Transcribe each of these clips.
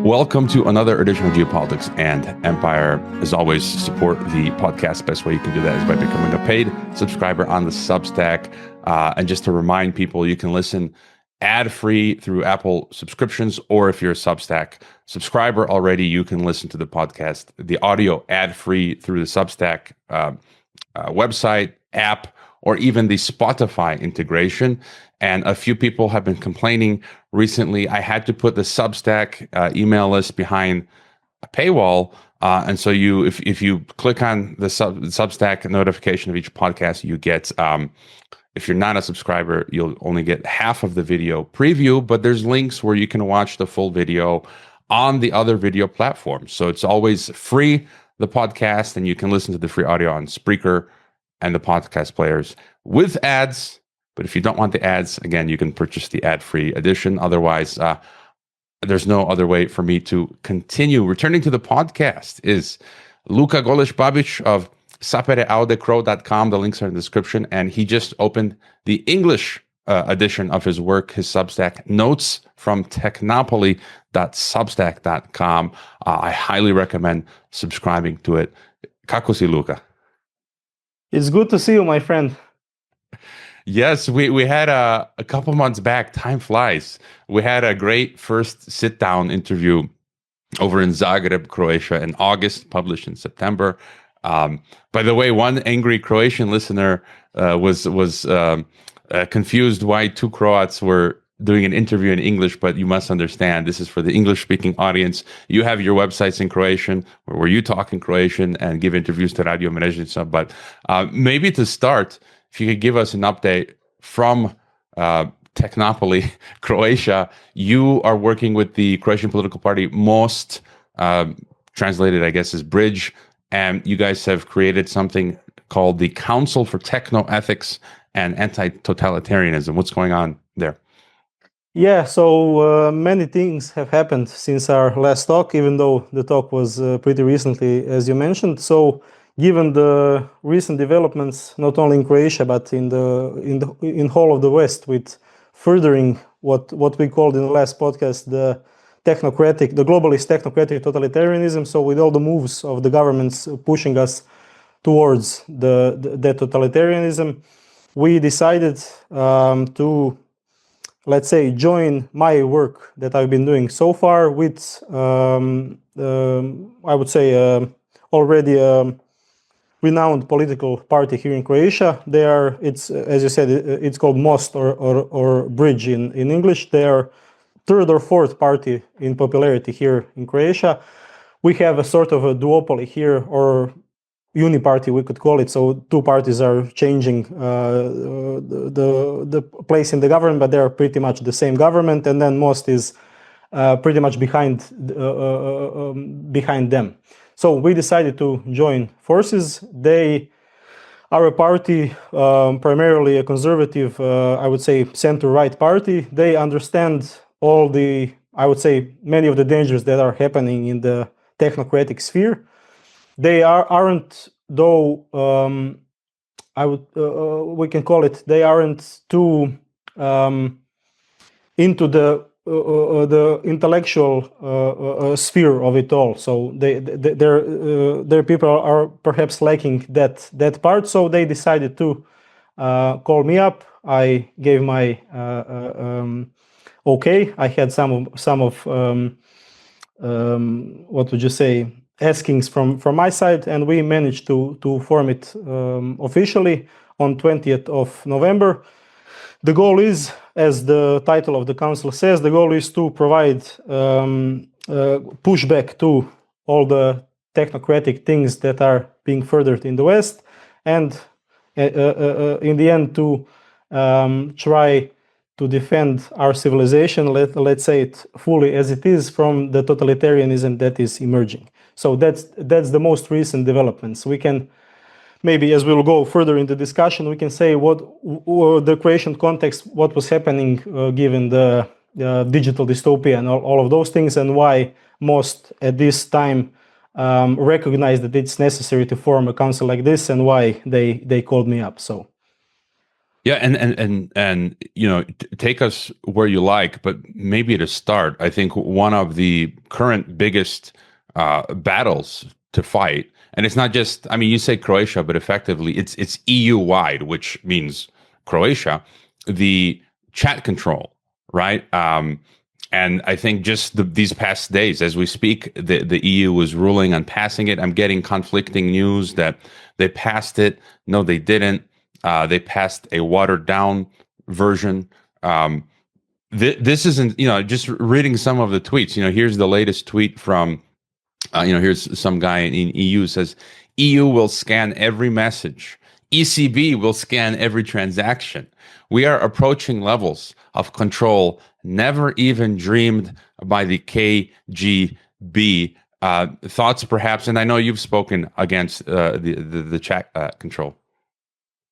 Welcome to another edition of Geopolitics and Empire. As always, support the podcast. Best way you can do that is by becoming a paid subscriber on the Substack. And just to remind people, you can listen ad-free through Apple subscriptions, or if you're a Substack subscriber already, you can listen to the podcast, the audio ad-free through the Substack website, app, or even the Spotify integration. And a few people have been complaining recently. I had to put the Substack email list behind a paywall. And so if you click on the Substack notification of each podcast, you get, if you're not a subscriber, you'll only get half of the video preview, but there's links where you can watch the full video on the other video platforms. So it's always free, the podcast, and you can listen to the free audio on Spreaker and the podcast players with ads. But if you don't want the ads, again, you can purchase the ad-free edition. Otherwise, there's no other way for me to continue. Returning to the podcast is Luka Goleš Babić of Sapere Aude Crow.com. The links are in the description. And he just opened the English edition of his work, his Substack Notes from Technopoly.substack.com. I highly recommend subscribing to it. Kako si, Luka? It's good to see you, my friend. Yes, we had a couple months back. Time flies. We had a great first sit-down interview over in Zagreb, Croatia, in August, published in September. By the way, one angry Croatian listener was confused why two Croats were doing an interview in English, but you must understand, this is for the English-speaking audience. You have your websites in Croatian, where you talk in Croatian and give interviews to Radio Mrežnica. But maybe to start, if you could give us an update from Technopoly, Croatia. You are working with the Croatian political party Most, translated, I guess, as Bridge, and you guys have created something called the Council for Technoethics and Anti-Totalitarianism. What's going on there? Yeah, so many things have happened since our last talk, even though the talk was pretty recently, as you mentioned. So, given the recent developments, not only in Croatia but in whole of the West, with furthering what we called in the last podcast the globalist technocratic totalitarianism. So, with all the moves of the governments pushing us towards the totalitarianism, we decided to, let's say, join my work that I've been doing so far with, I would say, already renowned political party here in Croatia. It's as you said, it's called Most or Bridge in English. They are third or fourth party in popularity here in Croatia. We have a sort of a duopoly here, or uniparty we could call it. So two parties are changing the place in the government, but they are pretty much the same government. And then Most is pretty much behind them. So we decided to join forces. They are a party, primarily a conservative, I would say, center-right party. They understand all the, I would say, many of the dangers that are happening in the technocratic sphere. They aren't, though, we can call it, they aren't too into the intellectual sphere of it all. So their people are perhaps lacking that part. So they decided to call me up. I gave my okay. I had some of what would you say, askings from my side, and we managed to form it officially on 20th of November. The goal is, as the title of the council says, the goal is to provide pushback to all the technocratic things that are being furthered in the West, and in the end to try to defend our civilization, let's say it fully as it is, from the totalitarianism that is emerging. So that's the most recent developments. We can, maybe as we'll go further in the discussion, we can say what the Croatian context, what was happening given the digital dystopia and all of those things, and why Most at this time recognized that it's necessary to form a council like this, and why they called me up. So Yeah, and take us where you like, but maybe to start, I think one of the current biggest battles to fight, and it's not just, I mean, you say Croatia, but effectively it's EU wide, which means Croatia, the chat control, right? And I think just these past days, as we speak, the EU was ruling on passing it. I'm getting conflicting news that they passed it. No, they didn't. They passed a watered down version. This isn't, just reading some of the tweets. Here's the latest tweet from, here's some guy in EU says, EU will scan every message. ECB will scan every transaction. We are approaching levels of control never even dreamed by the KGB. Thoughts, perhaps, and I know you've spoken against the chat control.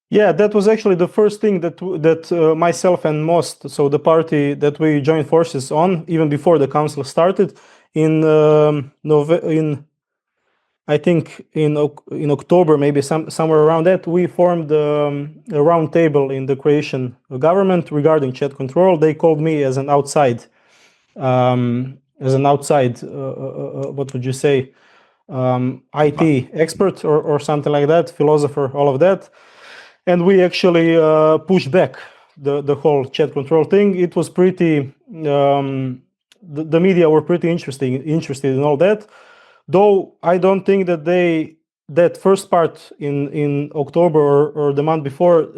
Yeah, that was actually the first thing that myself and Most, so the party that we joined forces on, even before the council started, in I think in October, maybe somewhere around that, we formed a round table in the Croatian government regarding chat control. They called me as an outside, what would you say, IT expert or something like that, philosopher, all of that. And we actually pushed back the whole chat control thing. It was pretty, the media were pretty interested in all that. Though I don't think that that first part in October or the month before,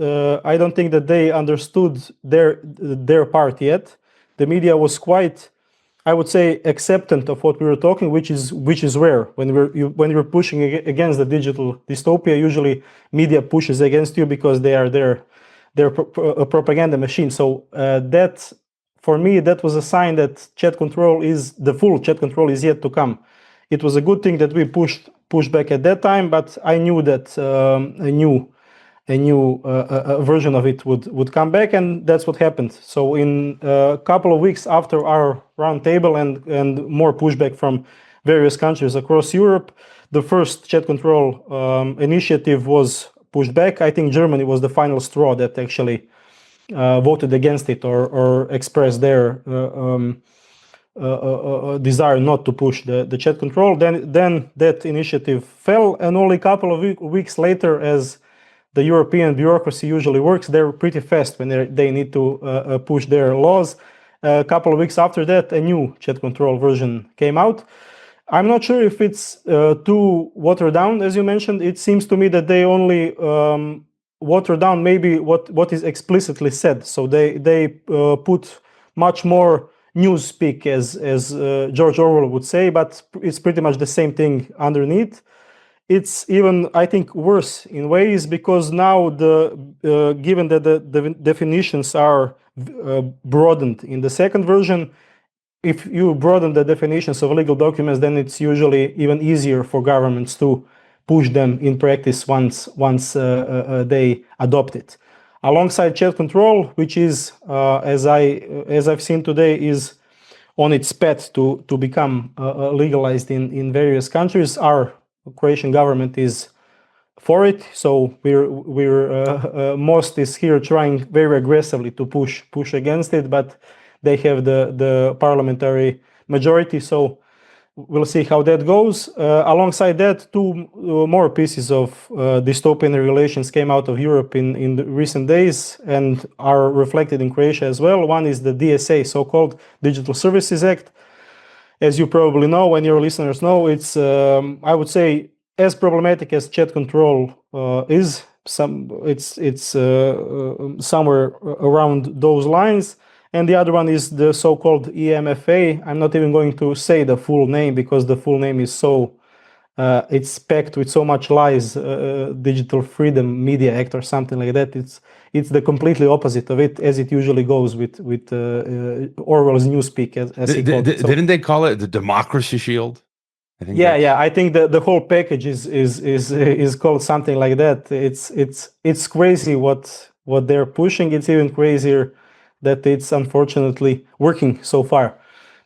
I don't think that they understood their part yet. The media was quite, I would say, acceptant of what we were talking, which is rare. When you're pushing against the digital dystopia, usually media pushes against you because they are their propaganda machine. So that, for me, that was a sign that the full chat control is yet to come. It was a good thing that we pushed back at that time, but I knew that a new version of it would come back, and that's what happened. So in a couple of weeks after our roundtable and more pushback from various countries across Europe, the first chat control initiative was pushed back. I think Germany was the final straw that actually voted against it or expressed their desire not to push the chat control. Then that initiative fell, and only a couple of weeks later, as the European bureaucracy usually works, they're pretty fast when they need to push their laws. A couple of weeks after that, a new chat control version came out. I'm not sure if it's too watered down, as you mentioned. It seems to me that they only water down maybe what is explicitly said. So they put much more newspeak, as George Orwell would say, but it's pretty much the same thing underneath. It's even, I think, worse in ways, because now given that the definitions are broadened in the second version, if you broaden the definitions of legal documents, then it's usually even easier for governments to push them in practice once they adopt it. Alongside chat control, which is, as I've seen today, is on its path to become legalized in various countries, our Croatian government is for it. So Most is here trying very aggressively to push against it, but they have the parliamentary majority. So we'll see how that goes. Alongside that, two more pieces of dystopian relations came out of Europe in the recent days and are reflected in Croatia as well. One is the DSA, so-called Digital Services Act. As you probably know, and your listeners know, it's, I would say, as problematic as chat control is. It's somewhere around those lines. And the other one is the so-called EMFA. I'm not even going to say the full name, because the full name is it's packed with so much lies. Digital Freedom Media Act or something like that. It's the completely opposite of it, as it usually goes with Orwell's newspeak, as he called it. Didn't they call it the Democracy Shield? I think I think the whole package is called something like that. It's crazy what they're pushing. It's even crazier that it's unfortunately working so far.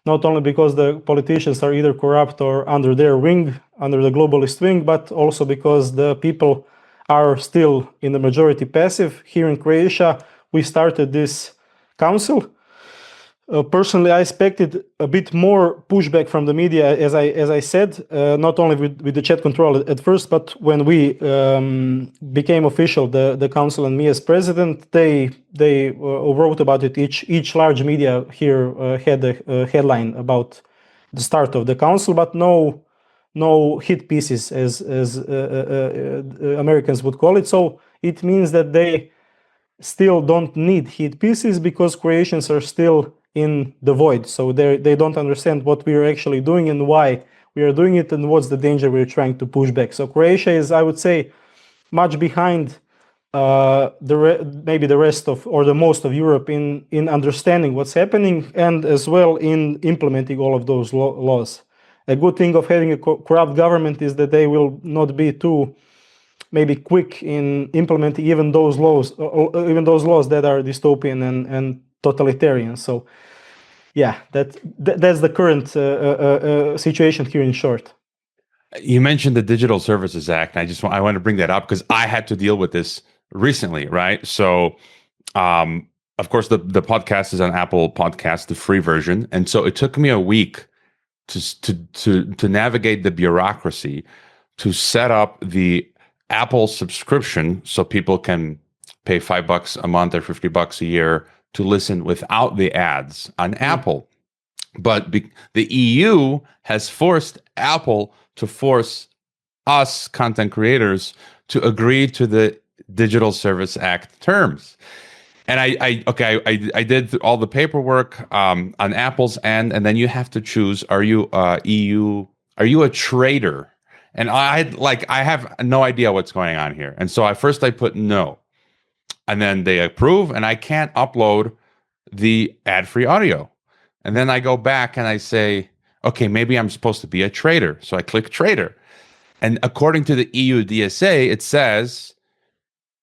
Not only because the politicians are either corrupt or under their wing, under the globalist wing, but also because the people are still in the majority passive. Here in Croatia, we started this council. Personally, I expected a bit more pushback from the media, as I said, not only with the chat control at first, but when we became official, the council and me as president, they wrote about it. Each large media here had a headline about the start of the council, but no hit pieces, as Americans would call it. So it means that they still don't need hit pieces because Croatians are still in the void. So they don't understand what we are actually doing and why we are doing it and what's the danger we're trying to push back. So Croatia is, I would say, much behind maybe the rest of, or the most of Europe in understanding what's happening and as well in implementing all of those laws. A good thing of having a corrupt government is that they will not be too maybe quick in implementing even those laws that are dystopian and totalitarian. So yeah, that's the current situation here in short. You mentioned the Digital Services Act, and I want to bring that up because I had to deal with this recently, right? So, of course, the podcast is on Apple Podcasts, the free version, and so it took me a week to navigate the bureaucracy to set up the Apple subscription so people can pay $5 a month or $50 a year to listen without the ads on Apple. But the EU has forced Apple to force us content creators to agree to the Digital Service Act terms. And I did all the paperwork on Apple's end, and then you have to choose: are you a trader? And I have no idea what's going on here. And so I put no, and then they approve, and I can't upload the ad-free audio. And then I go back and I say, okay, maybe I'm supposed to be a trader. So I click trader. And according to the EU DSA, it says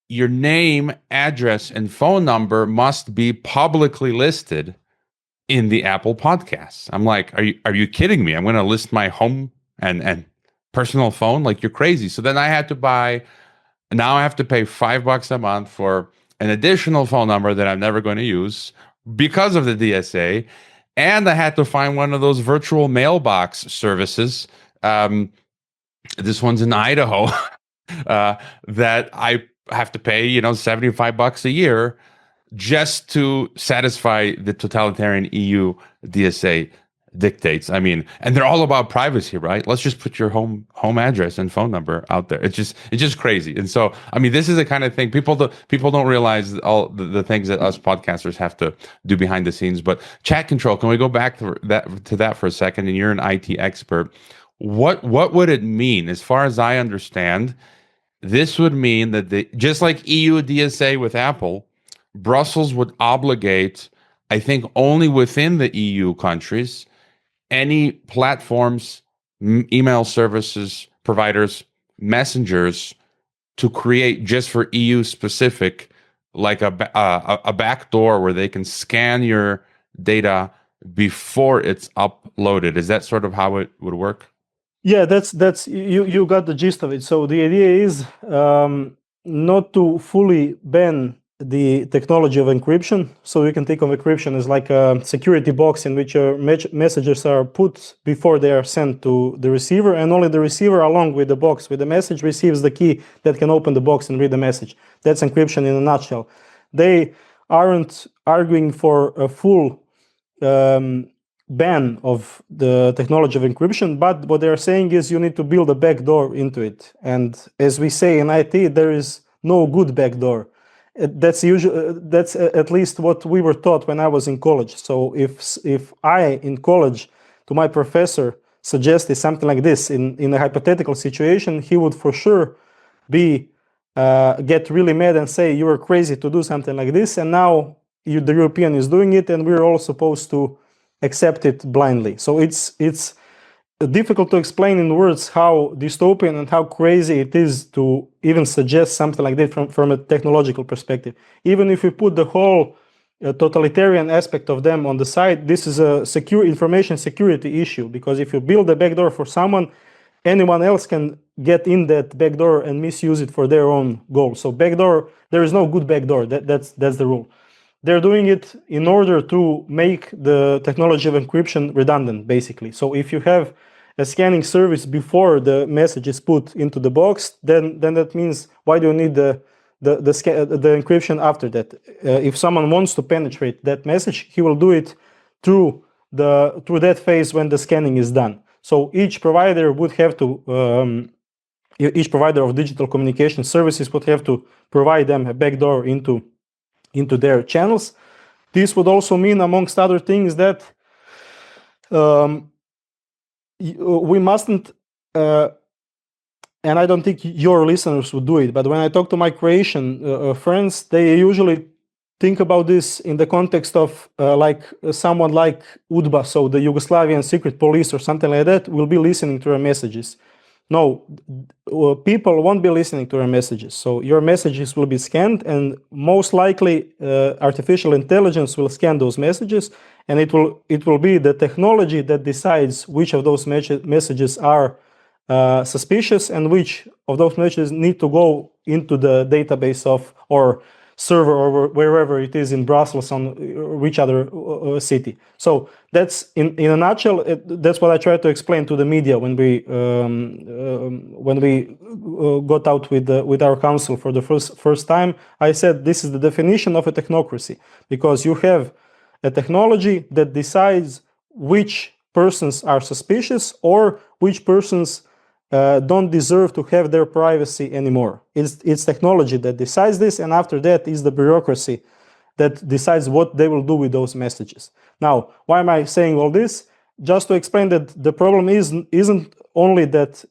your name, address, and phone number must be publicly listed in the Apple Podcasts. I'm like, are you kidding me? I'm going to list my home and personal phone? Like, you're crazy. So then I have to pay $5 a month for an additional phone number that I'm never going to use because of the DSA. And I had to find one of those virtual mailbox services. This one's in Idaho that I have to pay, $75 a year just to satisfy the totalitarian EU DSA dictates. I mean, and they're all about privacy, right? Let's just put your home address and phone number out there. It's just crazy. And so, I mean, this is the kind of thing people don't realize all the things that us podcasters have to do behind the scenes. But chat control, can we go back to that for a second? And you're an IT expert. What would it mean? As far as I understand, this would mean that just like EU DSA with Apple, Brussels would obligate, I think, only within the EU countries, any platforms, email services, providers, messengers to create just for EU specific, like a backdoor where they can scan your data before it's uploaded. Is that sort of how it would work? Yeah, that's you got the gist of it. So the idea is not to fully ban the technology of encryption. So you can think of encryption as like a security box in which your messages are put before they are sent to the receiver, and only the receiver, along with the box with the message, receives the key that can open the box and read the message. That's encryption in a nutshell. They aren't arguing for a full ban of the technology of encryption, but what they're saying is you need to build a backdoor into it. And as we say in IT, there is no good backdoor. That's at least what we were taught when I was in college. So if I in college to my professor suggested something like this in a hypothetical situation, he would for sure get really mad and say you were crazy to do something like this, and now the European is doing it, and we're all supposed to accept it blindly. So it's difficult to explain in words how dystopian and how crazy it is to even suggest something like that from a technological perspective. Even if we put the whole totalitarian aspect of them on the side, this is a secure information security issue, because if you build a backdoor for someone, anyone else can get in that backdoor and misuse it for their own goals. So backdoor, there is no good backdoor. That's the rule. They're doing it in order to make the technology of encryption redundant, basically. So if you have a scanning service before the message is put into the box, then that means why do you need the encryption after that? If someone wants to penetrate that message, he will do it through that phase when the scanning is done. So each provider would have to, each provider of digital communication services would have to provide them a backdoor into their channels. This would also mean, amongst other things, that we mustn't, and I don't think your listeners would do it, but when I talk to my Croatian friends, they usually think about this in the context of like someone like UDBA, so the Yugoslavian secret police or something like that, will be listening to your messages. No, people won't be listening to your messages. So your messages will be scanned, and most likely artificial intelligence will scan those messages, and it will be the technology that decides which of those messages are suspicious and which of those messages need to go into the database of or server or wherever it is in Brussels on which other city. So that's in a nutshell. That's what I tried to explain to the media when we got out with our council for the first time. I said this is the definition of a technocracy, because you have a technology that decides which persons are suspicious or which persons don't deserve to have their privacy anymore. It's technology that decides this, and after that is the bureaucracy that decides what they will do with those messages. Now, why am I saying all this? Just to explain that the problem isn't only that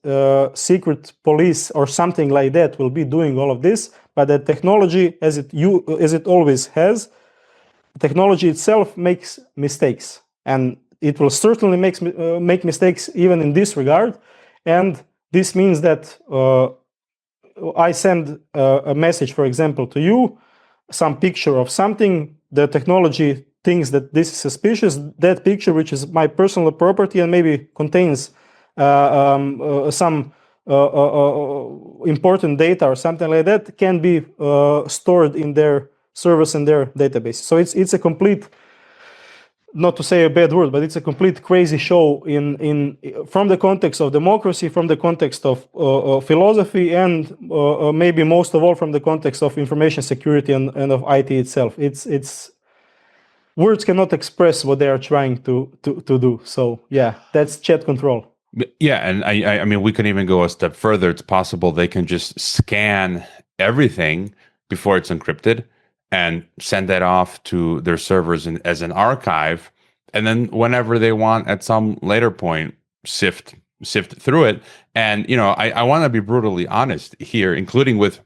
secret police or something like that will be doing all of this, but that technology, as it always has, technology itself makes mistakes, and it will certainly make mistakes even in this regard. And this means that I send a message, for example, to you, some picture of something, the technology thinks that this is suspicious. That picture, which is my personal property and maybe contains some important data or something like that, can be stored in their servers and their database. So it's a complete, not to say a bad word, but it's a complete crazy show from the context of democracy, from the context of philosophy, and maybe most of all from the context of information security and of IT itself. It's words cannot express what they are trying to do. So yeah, that's chat control. Yeah, and I mean, we can even go a step further. It's possible they can just scan everything before it's encrypted and send that off to their servers as an archive, and then whenever they want, at some later point, sift through it. And I want to be brutally honest here, including with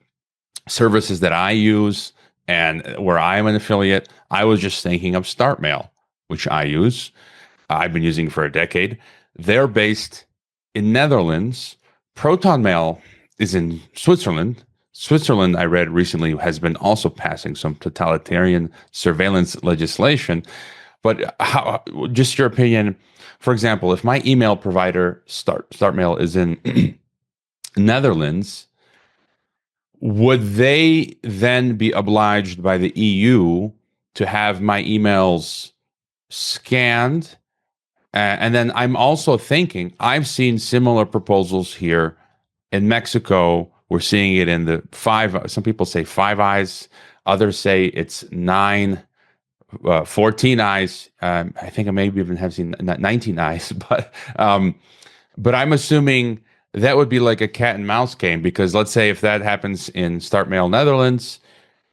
services that I use and where I am an affiliate. I was just thinking of StartMail, which I use. I've been using for a decade. They're based in Netherlands. ProtonMail is in Switzerland. Switzerland, I read recently, has been also passing some totalitarian surveillance legislation. But just your opinion, for example, if my email provider, StartMail, is in Netherlands, would they then be obliged by the EU to have my emails scanned? And then I'm also thinking, I've seen similar proposals here in Mexico. We're seeing it in the some people say 5 eyes, others say it's 14 eyes. I think I maybe even have seen 19 eyes, but I'm assuming that would be like a cat and mouse game, because let's say if that happens in StartMail Netherlands,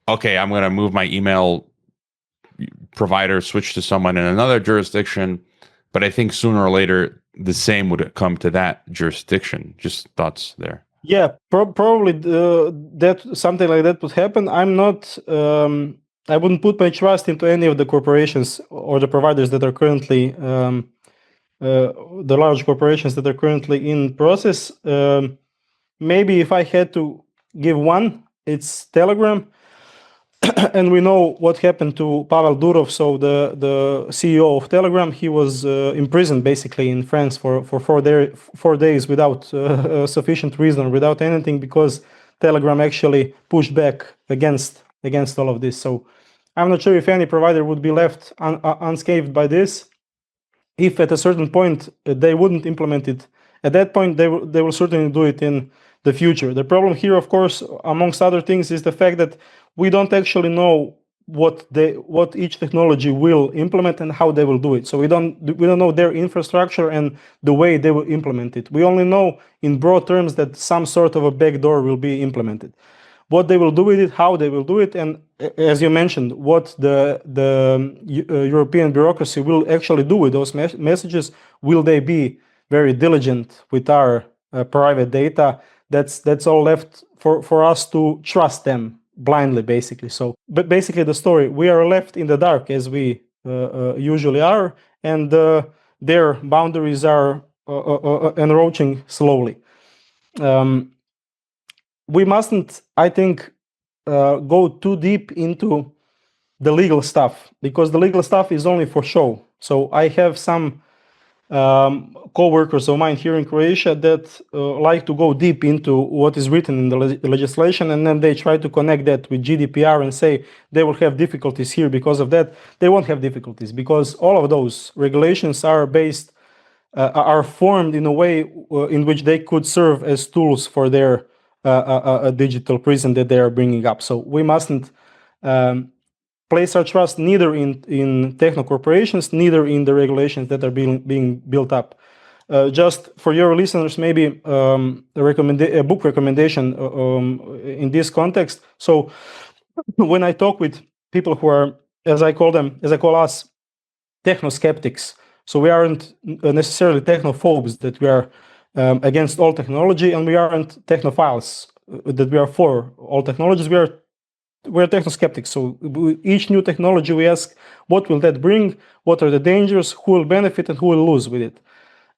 okay, I'm going to move my email provider, switch to someone in another jurisdiction, but I think sooner or later the same would come to that jurisdiction. Just thoughts there. Yeah, probably that something like that would happen. I'm not. I wouldn't put my trust into any of the corporations or the providers that are currently the large corporations that are currently in process. Maybe if I had to give one, it's Telegram. and we know what happened to Pavel Durov, so the CEO of Telegram. He was imprisoned basically in France for 4 days without sufficient reason, without anything, because Telegram actually pushed back against all of this. So I'm not sure if any provider would be left unscathed by this. If at a certain point they wouldn't implement it, at that point they will certainly do it in the future. The problem here, of course, amongst other things, is the fact that we don't actually know what each technology will implement and how they will do it. So we don't know their infrastructure and the way they will implement it. We only know in broad terms that some sort of a backdoor will be implemented. What they will do with it, how they will do it, and as you mentioned, what the European bureaucracy will actually do with those messages. Will they be very diligent with our private data? That's all left for us to trust them blindly, basically. So, but basically the story, we are left in the dark, as we usually are, and their boundaries are encroaching slowly. We mustn't, I think, go too deep into the legal stuff, because the legal stuff is only for show. So I have some co-workers of mine here in Croatia that like to go deep into what is written in the legislation, and then they try to connect that with GDPR and say they will have difficulties here because of that. They won't have difficulties, because all of those regulations are based, are formed in a way in which they could serve as tools for their digital prison that they are bringing up. So we mustn't place our trust neither in techno corporations, neither in the regulations that are being built up. Just for your listeners, maybe a book recommendation in this context. So when I talk with people who are, as I call us, techno skeptics, so we aren't necessarily technophobes, that we are against all technology, and we aren't technophiles, that we are for all technologies. We're techno-skeptics. So each new technology, we ask, what will that bring? What are the dangers? Who will benefit and who will lose with it?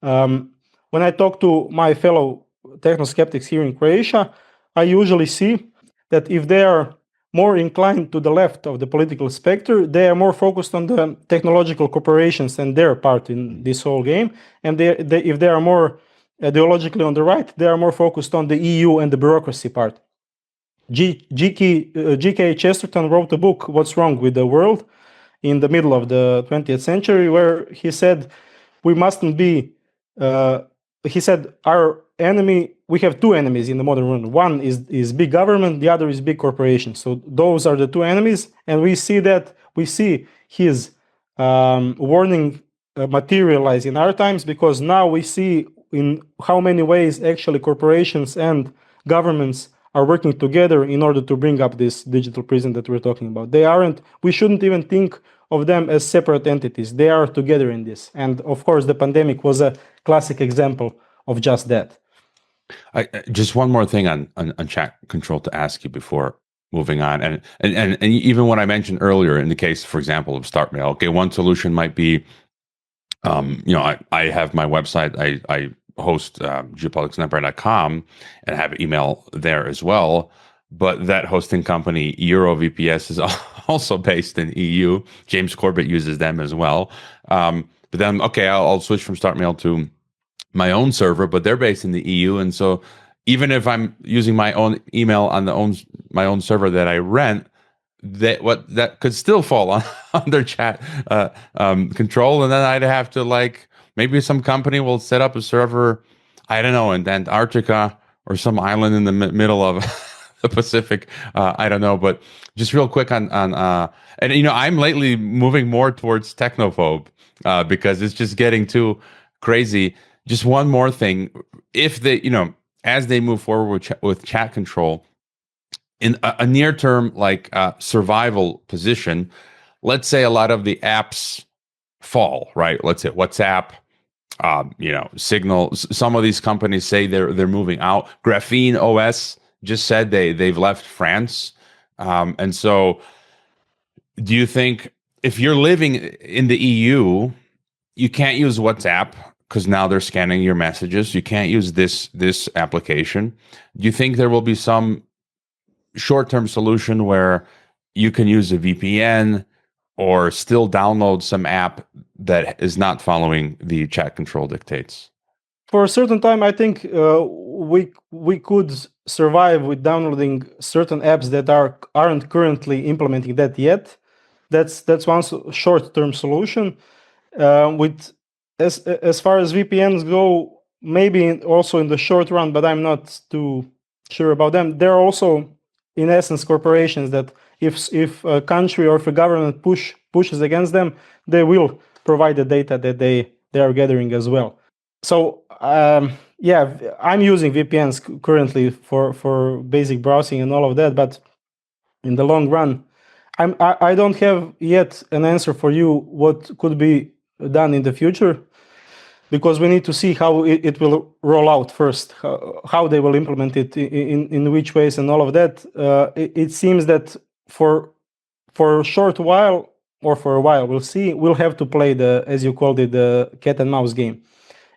When I talk to my fellow techno-skeptics here in Croatia, I usually see that if they are more inclined to the left of the political spectrum, they are more focused on the technological corporations and their part in this whole game. And if they are more ideologically on the right, they are more focused on the EU and the bureaucracy part. G.K. Chesterton wrote a book, What's Wrong with the World, in the middle of the 20th century, where he said, we mustn't be, he said, our enemy, we have two enemies in the modern world. One is big government, the other is big corporations. So those are the two enemies, and we see his warning materialize in our times, because now we see in how many ways actually corporations and governments are working together in order to bring up this digital prison that we're talking about. We shouldn't even think of them as separate entities. They are together in this. And of course, the pandemic was a classic example of just that. Just one more thing on chat control to ask you before moving on. And even what I mentioned earlier in the case, for example, of Start Mail, okay, one solution might be, I have my website, I host geopoliticsandempire.com and have then there as well. But that hosting company, EuroVPS, is also based in EU. James Corbett uses them as well. But then, okay, I'll switch from StartMail to my own server, but they're based in the EU. And so even if I'm using my own email on my own server that I rent, that could still fall under chat control. And then I'd have to maybe some company will set up a server, I don't know, in Antarctica or some island in the middle of the Pacific. I don't know, but just real quick on and I'm lately moving more towards technophobe because it's just getting too crazy. Just one more thing, if they, as they move forward with chat control in a near term survival position, let's say a lot of the apps fall, right? Let's say WhatsApp, Signal. Some of these companies say they're moving out. Graphene OS just said they've left France, and so do you think if you're living in the EU, you can't use WhatsApp because now they're scanning your messages? You can't use this application. Do you think there will be some short-term solution where you can use a VPN or still download some app that is not following the chat control dictates? For a certain time, I think we could survive with downloading certain apps that aren't currently implementing that yet. That's one short-term solution. With as far as VPNs go, maybe also in the short run, but I'm not too sure about them. They're also, in essence, corporations that if a country or if a government pushes against them, they will provide the data that they are gathering as well. So yeah, I'm using VPNs currently for basic browsing and all of that, but in the long run, I don't have yet an answer for you what could be done in the future, because we need to see how it will roll out first, how they will implement it, in which ways and all of that. It seems that for a short while, or for a while, we'll see, we'll have to play the, as you called it, the cat and mouse game.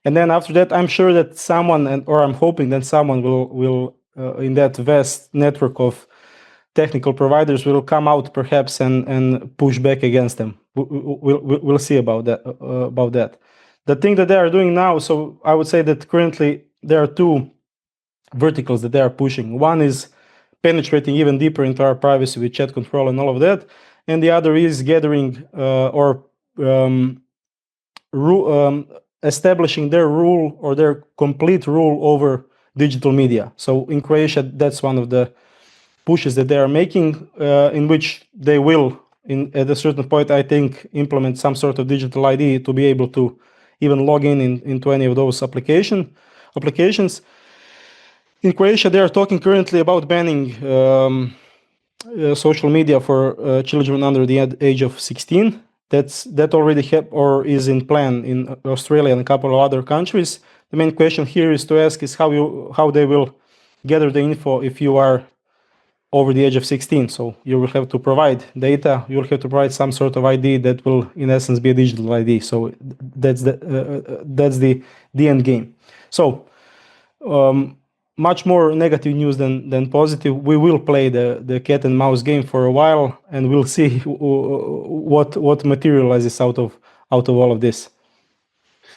And then after that, I'm sure that someone, or I'm hoping that someone will in that vast network of technical providers will come out perhaps and push back against them. We'll see about that. The thing that they are doing now, so I would say that currently there are two verticals that they are pushing. One is penetrating even deeper into our privacy with chat control and all of that, and the other is gathering establishing their rule, or their complete rule over digital media. So in Croatia, that's one of the pushes that they are making, in which they will, at a certain point, I think, implement some sort of digital ID to be able to even log into any of those applications. In Croatia, they are talking currently about banning social media for children under the age of 16. That already is in plan in Australia and a couple of other countries. The main question here is to ask is how they will gather the info if you are over the age of 16. So you will have to provide data. You will have to provide some sort of ID that will, in essence, be a digital ID. So that's the end game. So much more negative news than positive. We will play the cat and mouse game for a while, and we'll see what materializes out of all of this.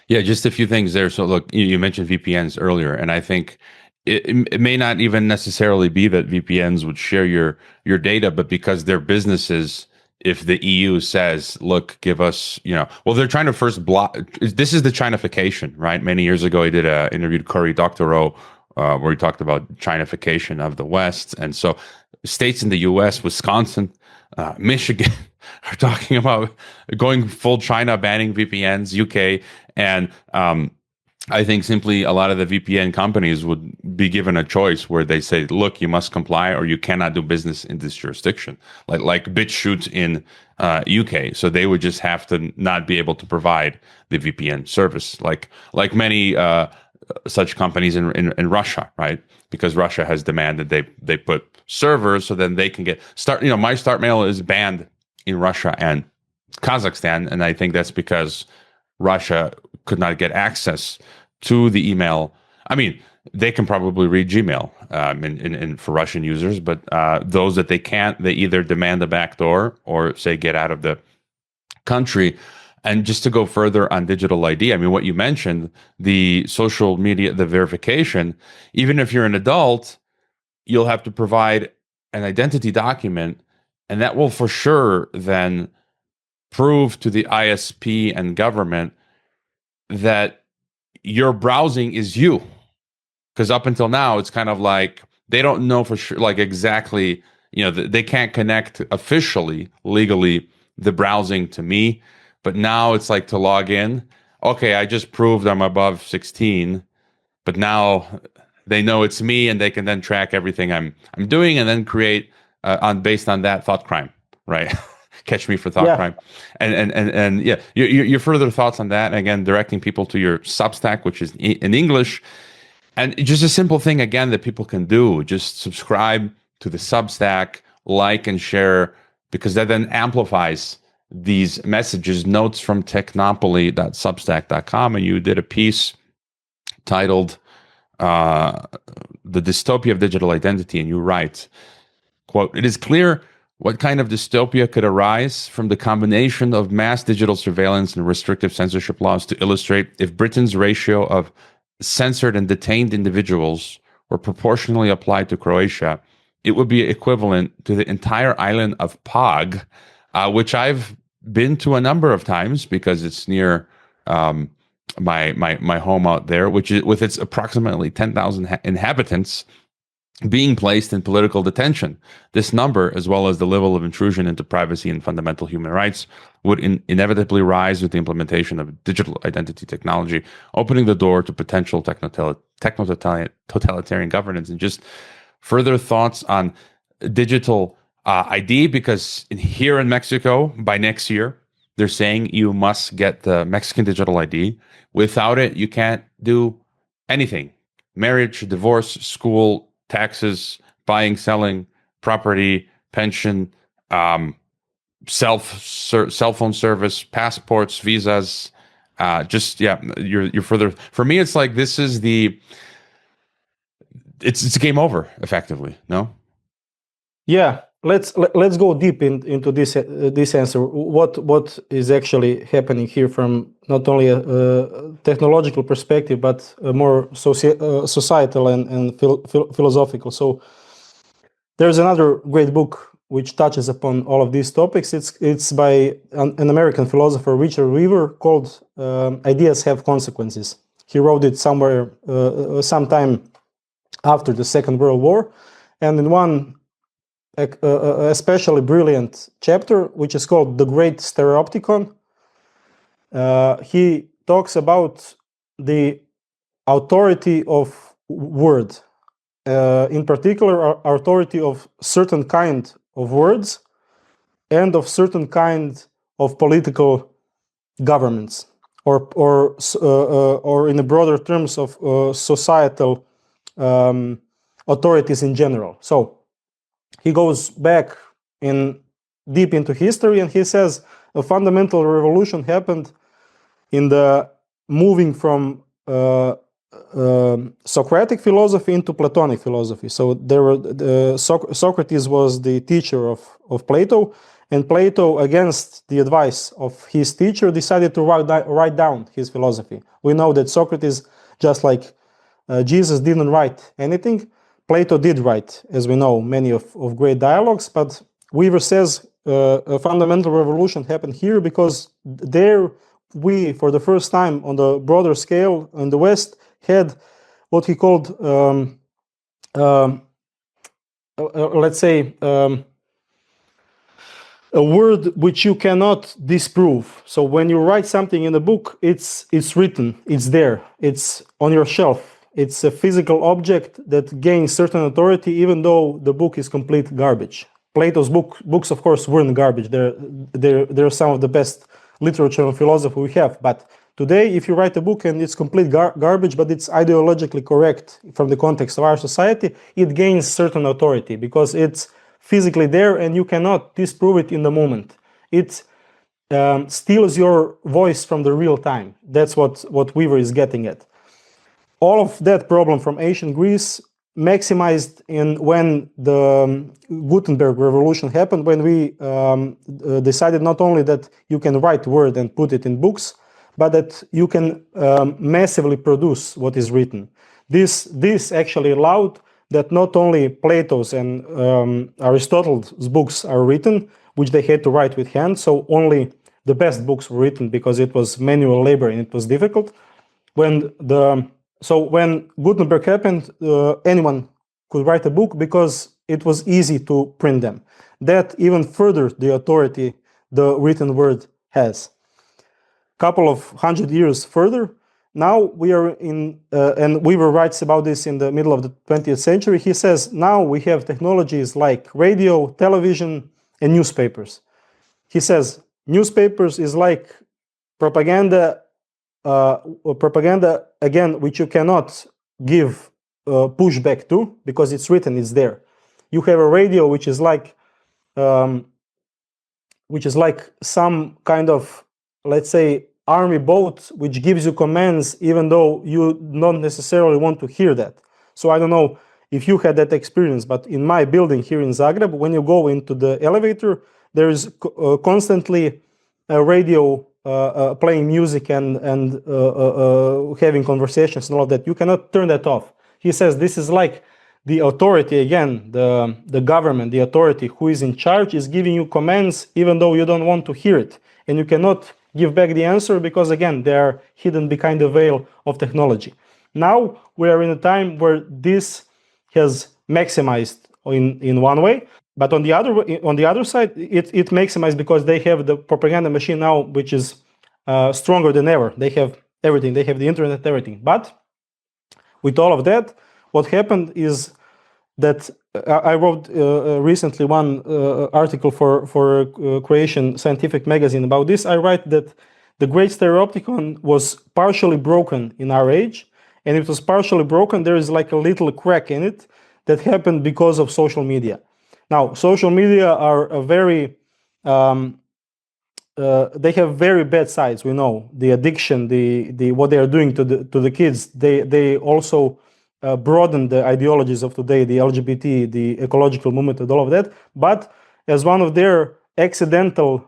Yeah, just a few things there. So look, you mentioned VPNs earlier, and I think it may not even necessarily be that VPNs would share your data, but because they're businesses, if the EU says, look, give us, well, they're trying to first block, this is the Chinification, right? Many years ago, I interviewed Cory Doctorow, where he talked about Chinification of the West. And so states in the US, Wisconsin, Michigan are talking about going full China, banning VPNs, UK. And I think simply a lot of the VPN companies would be given a choice where they say, look, you must comply or you cannot do business in this jurisdiction, like BitChute in UK. So they would just have to not be able to provide the VPN service, like many such companies in Russia, right? Because Russia has demanded they put servers so then they can get my Start Mail is banned in Russia and Kazakhstan, and I think that's because Russia could not get access to the email. I mean, they can probably read Gmail for Russian users, but those that they can't, they either demand a backdoor or say get out of the country. And just to go further on digital ID, I mean, what you mentioned, the social media, the verification, even if you're an adult, you'll have to provide an identity document, and that will for sure then prove to the ISP and government that your browsing is you. Because up until now, it's kind of like they don't know for sure, like exactly, they can't connect officially, legally, the browsing to me. But now it's like to log in. Okay, I just proved I'm above 16, but now they know it's me, and they can then track everything I'm doing, and then create based on that thought crime, right? Catch me for thought crime, and yeah, your further thoughts on that. And again, directing people to your Substack, which is in English, and just a simple thing again that people can do: just subscribe to the Substack, like and share, because that then amplifies these messages. Notes from technopoly.substack.com, and you did a piece titled "The Dystopia of Digital Identity," and you write, quote, "It is clear What kind of dystopia could arise from the combination of mass digital surveillance and restrictive censorship laws to illustrate if Britain's ratio of censored and detained individuals were proportionally applied to Croatia, it would be equivalent to the entire island of Pog, which I've been to a number of times because it's near my home out there, which is with its approximately 10,000 inhabitants being placed in political detention. This number, as well as the level of intrusion into privacy and fundamental human rights, would inevitably rise with the implementation of digital identity technology, opening the door to potential technototalitarian governance. And just further thoughts on digital ID, because here in Mexico, by next year, they're saying you must get the Mexican digital ID. Without it, you can't do anything. Marriage, divorce, school, taxes, buying, selling, property, pension, cell phone service, passports, visas. You're further. For me, it's like this is it's game over, effectively. No. Yeah, let's go deep into this answer. What is actually happening here from not only a technological perspective, but a more societal and philosophical. So there's another great book which touches upon all of these topics. It's by an American philosopher, Richard Weaver, called "Ideas Have Consequences." He wrote it sometime after the Second World War, and in one especially brilliant chapter, which is called "The Great Stereopticon," he talks about the authority of word, in particular, authority of certain kind of words and of certain kind of political governments, or in the broader terms of societal authorities in general. So he goes back deep into history, and he says a fundamental revolution happened in the moving from Socratic philosophy into Platonic philosophy. So Socrates was the teacher of Plato, and Plato, against the advice of his teacher, decided to write down his philosophy. We know that Socrates, just like Jesus, didn't write anything. Plato did write, as we know, many of great dialogues, but Weaver says a fundamental revolution happened here because there we, for the first time on the broader scale in the West, had what he called, let's say, a word which you cannot disprove. So when you write something in a book, it's written, it's there, it's on your shelf. It's a physical object that gains certain authority, even though the book is complete garbage. Plato's books, of course, weren't garbage. They're some of the best literature and philosophy we have. But today, if you write a book and it's complete garbage, but it's ideologically correct from the context of our society, it gains certain authority because it's physically there and you cannot disprove it in the moment. It steals your voice from the real time. That's what Weaver is getting at. All of that problem from ancient Greece maximized when the Gutenberg revolution happened, when we decided not only that you can write word and put it in books, but that you can massively produce what is written. This actually allowed that not only Plato's and Aristotle's books are written, which they had to write with hand, so only the best books were written because it was manual labor and it was difficult. So when Gutenberg happened, anyone could write a book because it was easy to print them. That even furthered the authority the written word has. Couple of 100 years further, now we are in, and Weaver writes about this in the middle of the 20th century. He says, now we have technologies like radio, television, and newspapers. He says, newspapers is like propaganda again, which you cannot give pushback to because it's written, it's there. You have a radio, which is like some kind of, let's say, army boat, which gives you commands, even though you don't necessarily want to hear that. So I don't know, if you had that experience, but in my building here in Zagreb, when you go into the elevator, there is constantly a radio playing music and having conversations and all of that. You cannot turn that off. He says this is like the authority, again, the government, the authority who is in charge is giving you commands even though you don't want to hear it. And you cannot give back the answer because, again, they are hidden behind the veil of technology. Now we are in a time where this has maximized in one way, but on the other side, it maximized because they have the propaganda machine now, which is stronger than ever. They have everything. They have the internet, everything. But with all of that, what happened is that I wrote recently one article for Croatian scientific magazine about this. I write that the great stereopticon was partially broken in our age, and it was partially broken. There is like a little crack in it that happened because of social media. Now, social media are a very they have very bad sides. We know the addiction, the what they are doing to the kids. They also broaden the ideologies of today, the LGBT, the ecological movement, and all of that. But as one of their accidental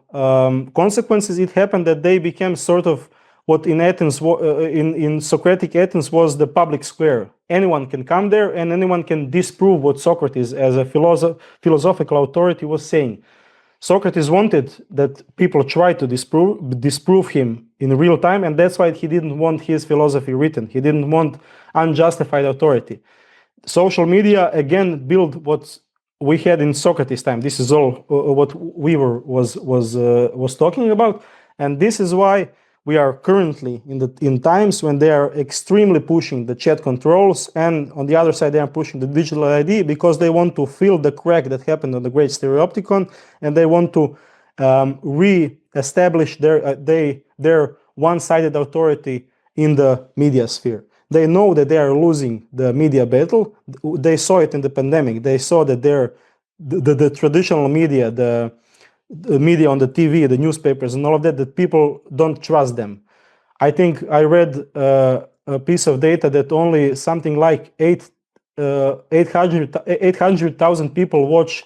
consequences, it happened that they became sort of what in Athens, in Socratic Athens, was the public square. Anyone can come there, and anyone can disprove what Socrates, as a philosophical authority, was saying. Socrates wanted that people try to disprove him in real time, and that's why he didn't want his philosophy written. He didn't want unjustified authority. Social media again built what we had in Socrates' time. This is all what Weaver was talking about, and this is why we are currently in times when they are extremely pushing the chat controls, and on the other side they are pushing the digital ID because they want to fill the crack that happened on the Great Stereopticon, and they want to re-establish their one-sided authority in the media sphere. They know that they are losing the media battle. They saw it in the pandemic. They saw that the traditional media, the media on the TV, the newspapers, and all of that, that people don't trust them. I think I read a piece of data that only something like 800,000 people watch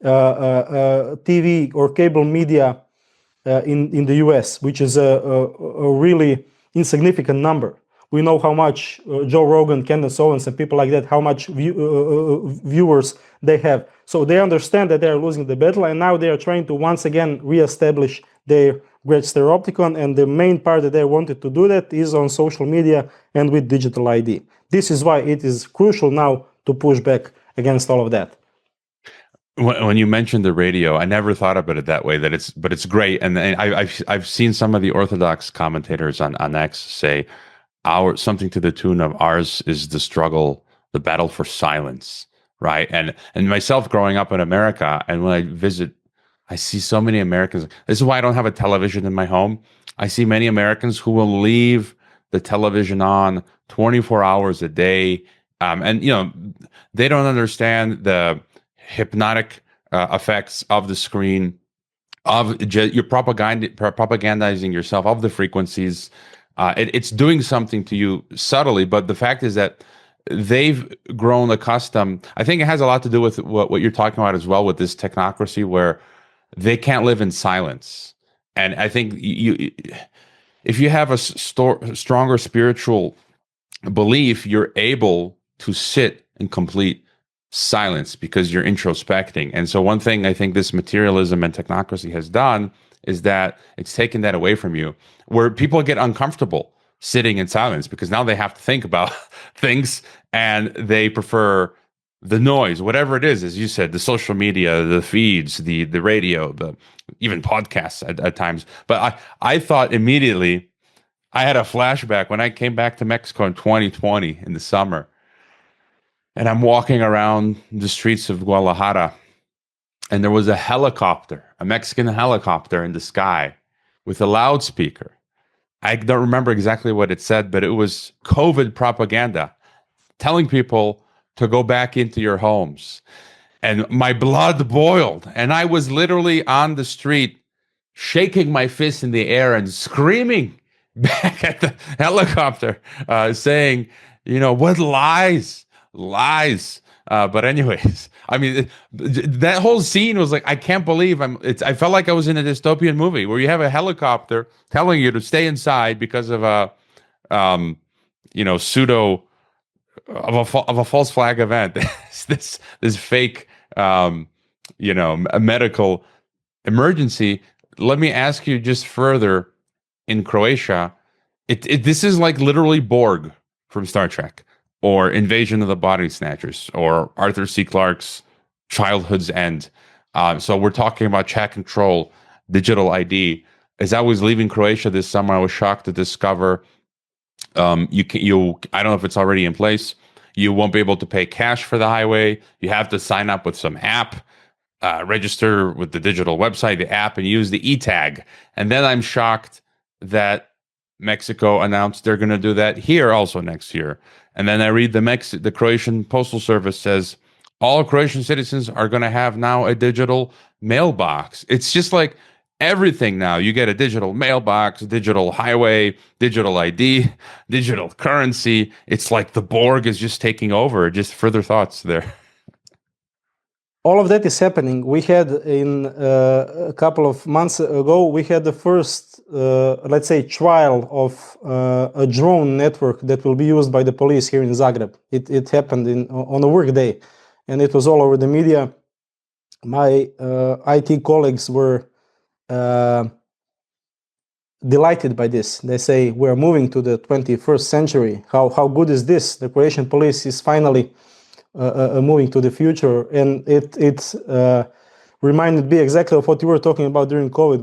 TV or cable media in the US, which is a really insignificant number. We know how much Joe Rogan, Candace Owens, and people like that, how much viewers they have. So they understand that they are losing the battle, and now they are trying to once again re-establish their great stereopticon, and the main part that they wanted to do that is on social media and with digital ID. This is why it is crucial now to push back against all of that. When you mentioned the radio, I never thought about it that way. But it's great, and I've seen some of the Orthodox commentators on X say something to the tune of ours is the struggle, the battle for silence, right? And myself growing up in America, and when I visit, I see so many Americans. This is why I don't have a television in my home. I see many Americans who will leave the television on 24 hours a day, and they don't understand the hypnotic effects of the screen, of you're propagandizing yourself, of the frequencies. It's doing something to you subtly, but the fact is that they've grown accustomed. I think it has a lot to do with what you're talking about as well, with this technocracy, where they can't live in silence. And I think if you have a stronger spiritual belief, you're able to sit in complete silence because you're introspecting. And so one thing I think this materialism and technocracy has done is that it's taken that away from you, where people get uncomfortable sitting in silence because now they have to think about things, and they prefer the noise, whatever it is, as you said, the social media, the feeds, the radio, even podcasts at times. But I thought immediately, I had a flashback when I came back to Mexico in 2020 in the summer, and I'm walking around the streets of Guadalajara, and there was a helicopter, a Mexican helicopter in the sky with a loudspeaker. I don't remember exactly what it said, but it was COVID propaganda, telling people to go back into your homes. And my blood boiled. And I was literally on the street, shaking my fist in the air and screaming back at the helicopter, saying, what lies. But anyways, I mean, that whole scene was like, I can't believe I felt like I was in a dystopian movie where you have a helicopter telling you to stay inside because of a, pseudo of a false flag event. this fake, a medical emergency. Let me ask you just further. In Croatia, this is like literally Borg from Star Trek, or Invasion of the Body Snatchers, or Arthur C. Clarke's Childhood's End. So we're talking about chat control, digital ID. As I was leaving Croatia this summer, I was shocked to discover I don't know if it's already in place. You won't be able to pay cash for the highway. You have to sign up with some app, register with the digital website, the app, and use the e-tag. And then I'm shocked that Mexico announced they're going to do that here also next year. And then I read the Croatian Postal Service says all Croatian citizens are going to have now a digital mailbox. It's just like everything now. You get a digital mailbox, digital highway, digital ID, digital currency. It's like the Borg is just taking over. Just further thoughts there. All of that is happening. We had a couple of months ago, we had the first, let's say, trial of a drone network that will be used by the police here in Zagreb. It happened on a work day, and it was all over the media. My IT colleagues were delighted by this. They say, we're moving to the 21st century. How good is this? The Croatian police is finally moving to the future. And it reminded me exactly of what you were talking about during COVID,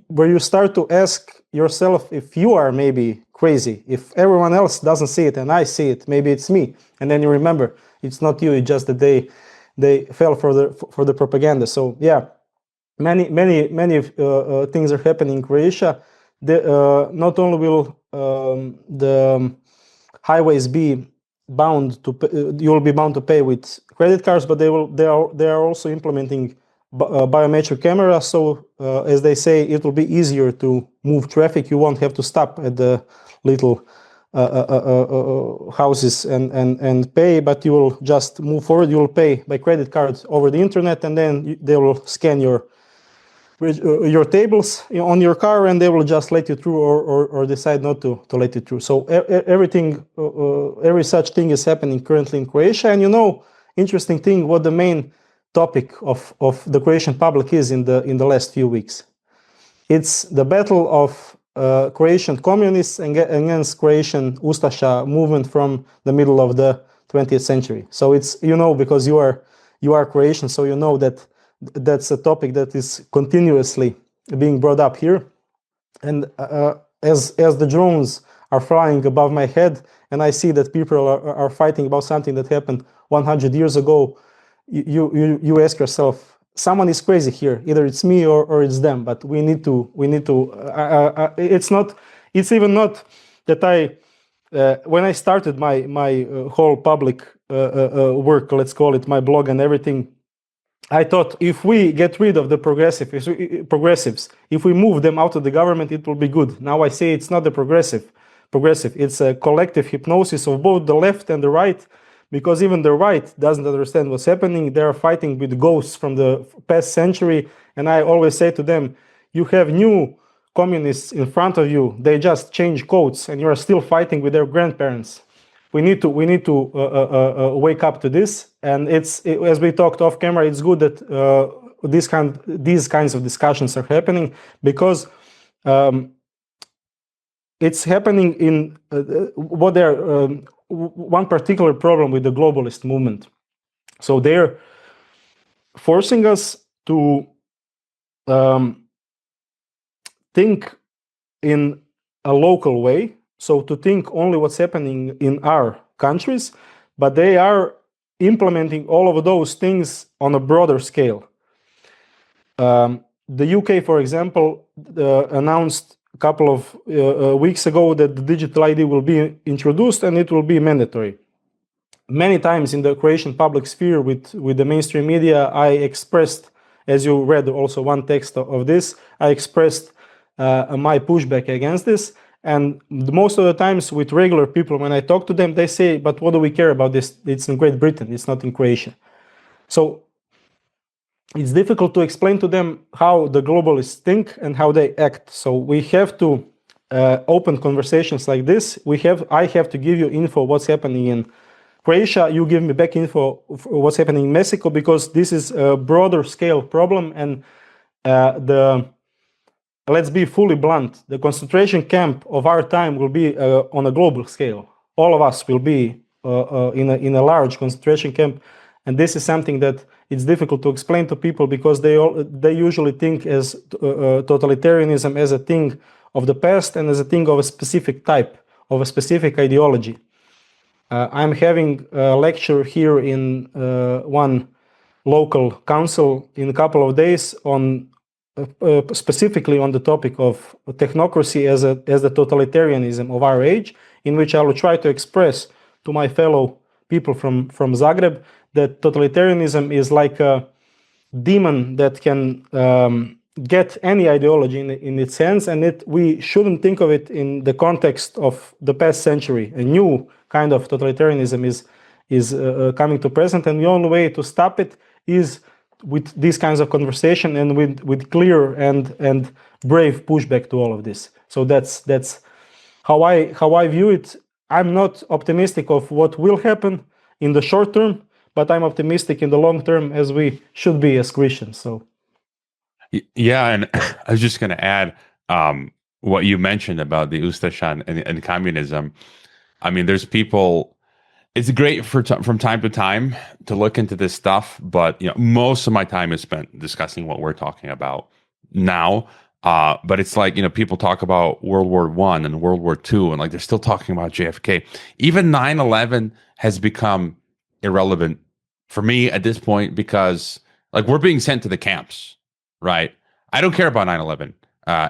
where you start to ask yourself if you are maybe crazy, if everyone else doesn't see it and I see it, maybe it's me. And then you remember it's not you, it's just that they fell for the propaganda. So yeah, many things are happening in Croatia. Not only will the highways be bound to you will be bound to pay with credit cards, but they are also implementing biometric cameras. So as they say, it will be easier to move traffic. You won't have to stop at the little houses and pay, but you will just move forward. You will pay by credit card over the internet, and then they will scan your tables on your car, and they will just let you through or decide not to let you through. So every such thing is happening currently in Croatia. And interesting thing, what the main topic of the Croatian public is in the last few weeks. It's the battle of Croatian communists against Croatian Ustasha movement from the middle of the 20th century. So it's, because you are Croatian, so you know that that's a topic that is continuously being brought up here. And as the drones are flying above my head, and I see that people are fighting about something that happened 100 years ago, you ask yourself, someone is crazy here. Either it's me or it's them. But we need to. It's even not that when I started my whole public work, let's call it my blog and everything, I thought if we get rid of the progressives, if we move them out of the government, it will be good. Now I say it's not the progressive. It's a collective hypnosis of both the left and the right, because even the right doesn't understand what's happening. They are fighting with ghosts from the past century. And I always say to them, you have new communists in front of you. They just change codes, and you are still fighting with their grandparents. We need to wake up to this, and as we talked off camera, it's good that these kinds of discussions are happening, because it's happening in one particular problem with the globalist movement. So they're forcing us to think in a local way. So to think only what's happening in our countries, but they are implementing all of those things on a broader scale. The UK, for example, announced a couple of weeks ago that the digital ID will be introduced and it will be mandatory. Many times in the Croatian public sphere with the mainstream media, I expressed, as you read also one text of this, I expressed my pushback against this. And most of the times with regular people, when I talk to them, they say, but what do we care about this? It's in Great Britain, it's not in Croatia. So it's difficult to explain to them how the globalists think and how they act. So we have to open conversations like this. I have to give you info what's happening in Croatia. You give me back info of what's happening in Mexico, because this is a broader scale problem. And let's be fully blunt, the concentration camp of our time will be on a global scale. All of us will be in a large concentration camp, and this is something that it's difficult to explain to people, because they usually think as totalitarianism as a thing of the past and as a thing of a specific type, of a specific ideology. I'm having a lecture here in one local council in a couple of days on specifically on the topic of technocracy as the totalitarianism of our age, in which I will try to express to my fellow people from Zagreb that totalitarianism is like a demon that can get any ideology in its hands, and we shouldn't think of it in the context of the past century. A new kind of totalitarianism is coming to present, and the only way to stop it is with these kinds of conversation and with clear and brave pushback to all of this. So that's how I view it. I'm not optimistic of what will happen in the short term, but I'm optimistic in the long term, as we should be as Christians. So yeah, and I was just going to add what you mentioned about the Ustashan and communism. I mean, there's people. It's great from time to time to look into this stuff, but most of my time is spent discussing what we're talking about now. But it's like, people talk about World War I and World War II, and like they're still talking about JFK. Even 9/11 has become irrelevant for me at this point, because like we're being sent to the camps, right? I don't care about 9/11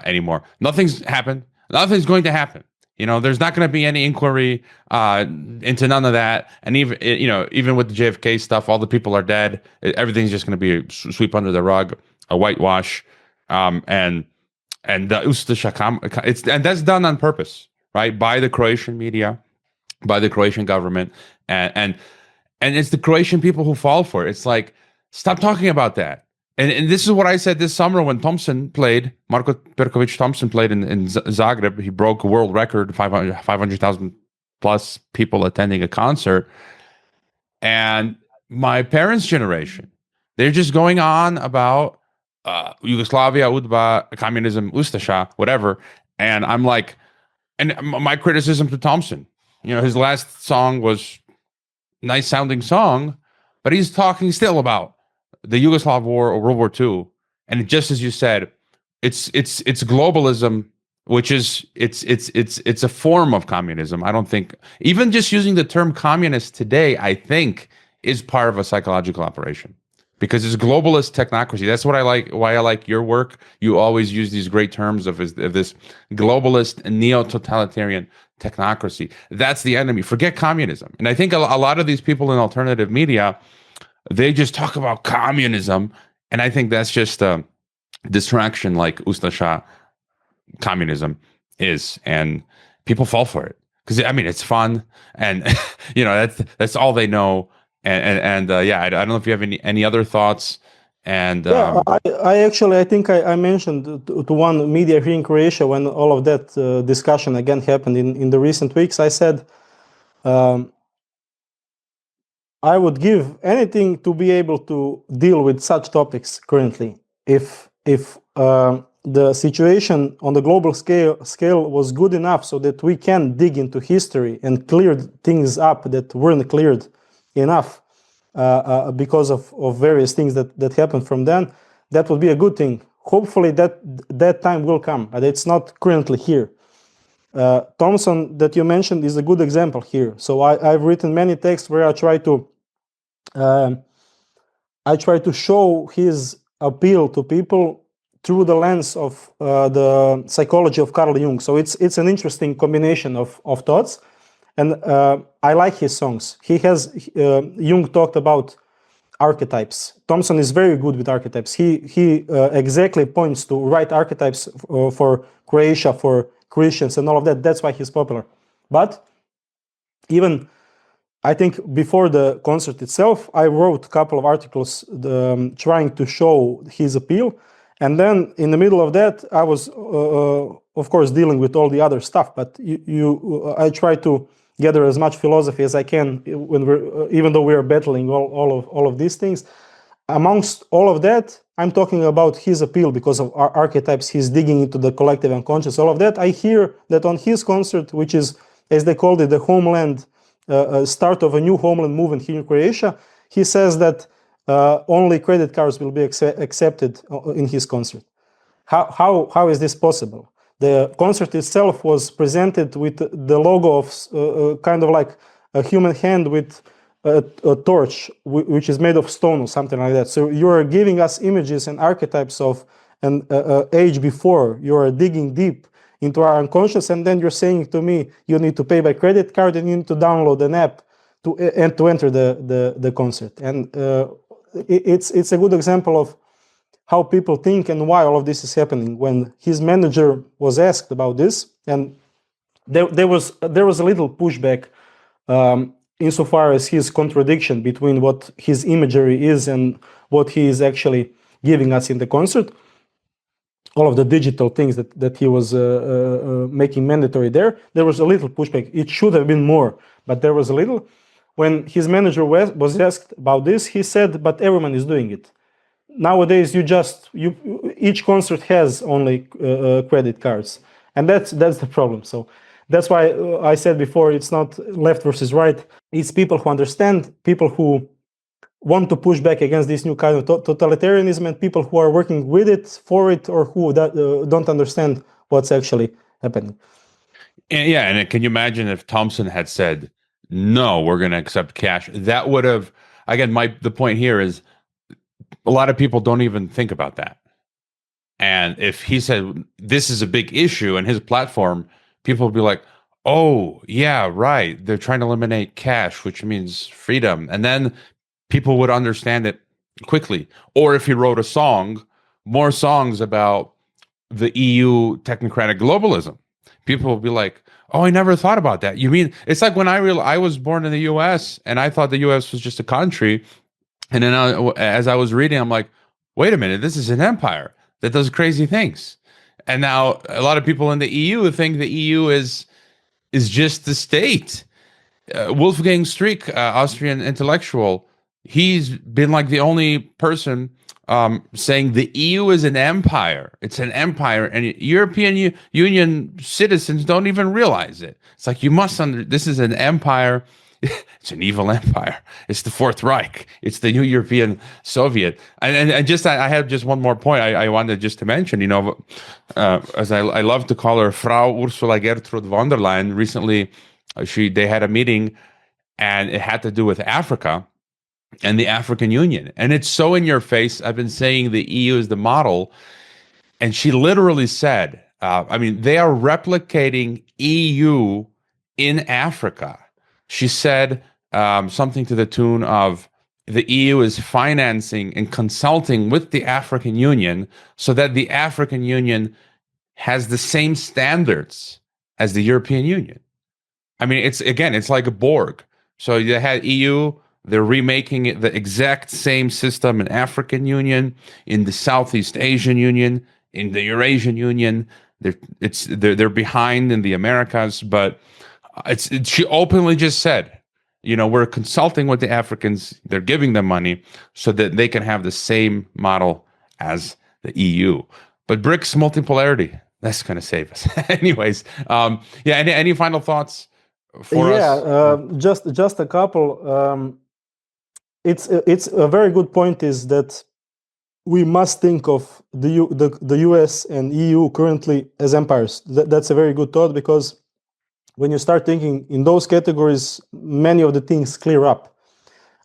anymore. Nothing's happened. Nothing's going to happen. There's not going to be any inquiry into none of that. And even with the JFK stuff, all the people are dead. Everything's just going to be sweep under the rug, a whitewash, and the Ustasha, and that's done on purpose, right? By the Croatian media, by the Croatian government, and it's the Croatian people who fall for it. It's like, stop talking about that. And this is what I said this summer when Thompson played, Marko Perkovic Thompson played in Zagreb. He broke a world record, 500,000 plus people attending a concert. And my parents' generation, they're just going on about Yugoslavia, UDBA, communism, Ustasha, whatever. And I'm like, and my criticism to Thompson, his last song was nice sounding song, but he's talking still about the Yugoslav War or World War II, and just as you said, it's globalism, which is it's a form of communism. I don't think even just using the term communist today, I think, is part of a psychological operation, because it's globalist technocracy. That's what I like. Why I like your work. You always use these great terms of this globalist and neo-totalitarian technocracy. That's the enemy. Forget communism. And I think a lot of these people in alternative media, they just talk about communism, and I think that's just a distraction, like Ustasha communism is, and people fall for it because it's fun, and that's all they know, and I don't know if you have any other thoughts. And I think I mentioned to one media here in Croatia when all of that discussion again happened in the recent weeks. I said, I would give anything to be able to deal with such topics currently. If the situation on the global scale was good enough so that we can dig into history and clear things up that weren't cleared enough because of various things that happened from then, that would be a good thing. Hopefully that time will come, but it's not currently here. Thompson, that you mentioned, is a good example here. So I've written many texts where I try to show his appeal to people through the lens of the psychology of Carl Jung. So it's an interesting combination of thoughts, and I like his songs. Jung talked about archetypes. Thompson is very good with archetypes. He exactly points to right archetypes for Croatia, for Christians and all of that. That's why he's popular. But even I think before the concert itself, I wrote a couple of articles trying to show his appeal. And then in the middle of that, I was, of course, dealing with all the other stuff. But I try to gather as much philosophy as I can when even though we are battling all of these things. Amongst all of that, I'm talking about his appeal because of our archetypes. He's digging into the collective unconscious. All of that, I hear that on his concert, which is, as they called it, the homeland. Start of a new homeland movement here in Croatia, he says that only credit cards will be accepted in his concert. How is this possible? The concert itself was presented with the logo of kind of like a human hand with a torch, which is made of stone or something like that. So you are giving us images and archetypes of an age before. You are digging deep into our unconscious, and then you're saying to me, you need to pay by credit card and you need to download an app to enter the concert. And it's a good example of how people think and why all of this is happening. When his manager was asked about this, and there was a little pushback insofar as his contradiction between what his imagery is and what he is actually giving us in the concert. All of the digital things that he was making mandatory there was a little pushback. It should have been more, but there was a little. When his manager was asked about this, he said, but everyone is doing it. Nowadays, each concert has only credit cards, and that's the problem. So that's why I said before, it's not left versus right. It's people who understand, people who want to push back against this new kind of totalitarianism, and people who are working with it, for it, or who don't understand what's actually happening. And can you imagine if Thompson had said, no, we're going to accept cash? That would have, again, the point here is a lot of people don't even think about that. And if he said, this is a big issue in his platform, people would be like, oh, yeah, right. They're trying to eliminate cash, which means freedom. And then people would understand it quickly. Or if he wrote a song, more songs about the EU technocratic globalism, people will be like, oh, I never thought about that. You mean, it's like when I was born in the US and I thought the US was just a country. And then as I was reading, I'm like, wait a minute, this is an empire that does crazy things. And now a lot of people in the EU think the EU is just the state. Wolfgang Streeck, Austrian intellectual, he's been like the only person saying the EU is an empire. It's an empire, and European Union citizens don't even realize it. It's like, you must this is an empire. It's an evil empire. It's the Fourth Reich. It's the new European Soviet. And just I have just one more point I wanted just to mention. As I love to call her, Frau Ursula Gertrud von der Leyen. Recently, they had a meeting, and it had to do with Africa and the African Union. And it's so in your face. I've been saying the EU is the model. And she literally said, they are replicating EU in Africa. She said something to the tune of, the EU is financing and consulting with the African Union so that the African Union has the same standards as the European Union. It's like a Borg. So you had EU, they're remaking it, the exact same system in African Union, in the Southeast Asian Union, in the Eurasian Union. They're behind in the Americas, but she openly just said, we're consulting with the Africans. They're giving them money so that they can have the same model as the EU. But BRICS multipolarity, that's going to save us. Anyways, any final thoughts for us? Just a couple. It's a very good point is that we must think of the US and EU currently as empires. That's a very good thought, because when you start thinking in those categories, many of the things clear up.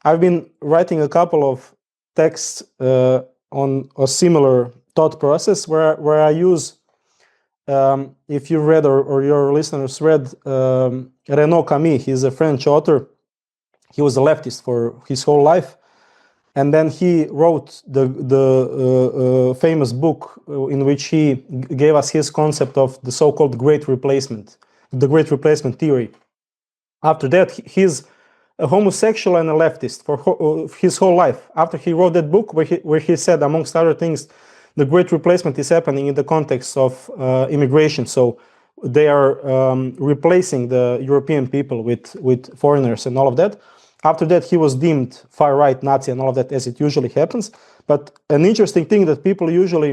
I've been writing a couple of texts on a similar thought process where I use, if you read or your listeners read, Renaud Camus. He's a French author. He was a leftist for his whole life. and then he wrote the famous book in which he gave us his concept of the so-called Great Replacement, the Great Replacement theory. After that, he's a homosexual and a leftist for his whole life. After he wrote that book, where he said, amongst other things, the Great Replacement is happening in the context of immigration. So they are replacing the European people with foreigners and all of that. After that, he was deemed far-right Nazi and all of that, as it usually happens. But an interesting thing that people usually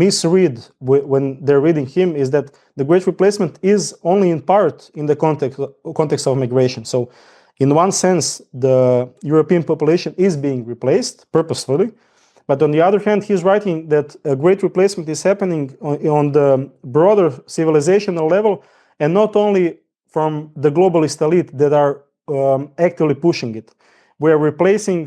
misread when they're reading him is that the Great Replacement is only in part in the context of migration. So in one sense, the European population is being replaced purposefully. But on the other hand, he's writing that a Great Replacement is happening on the broader civilizational level, and not only from the globalist elite that are actively pushing it. We're replacing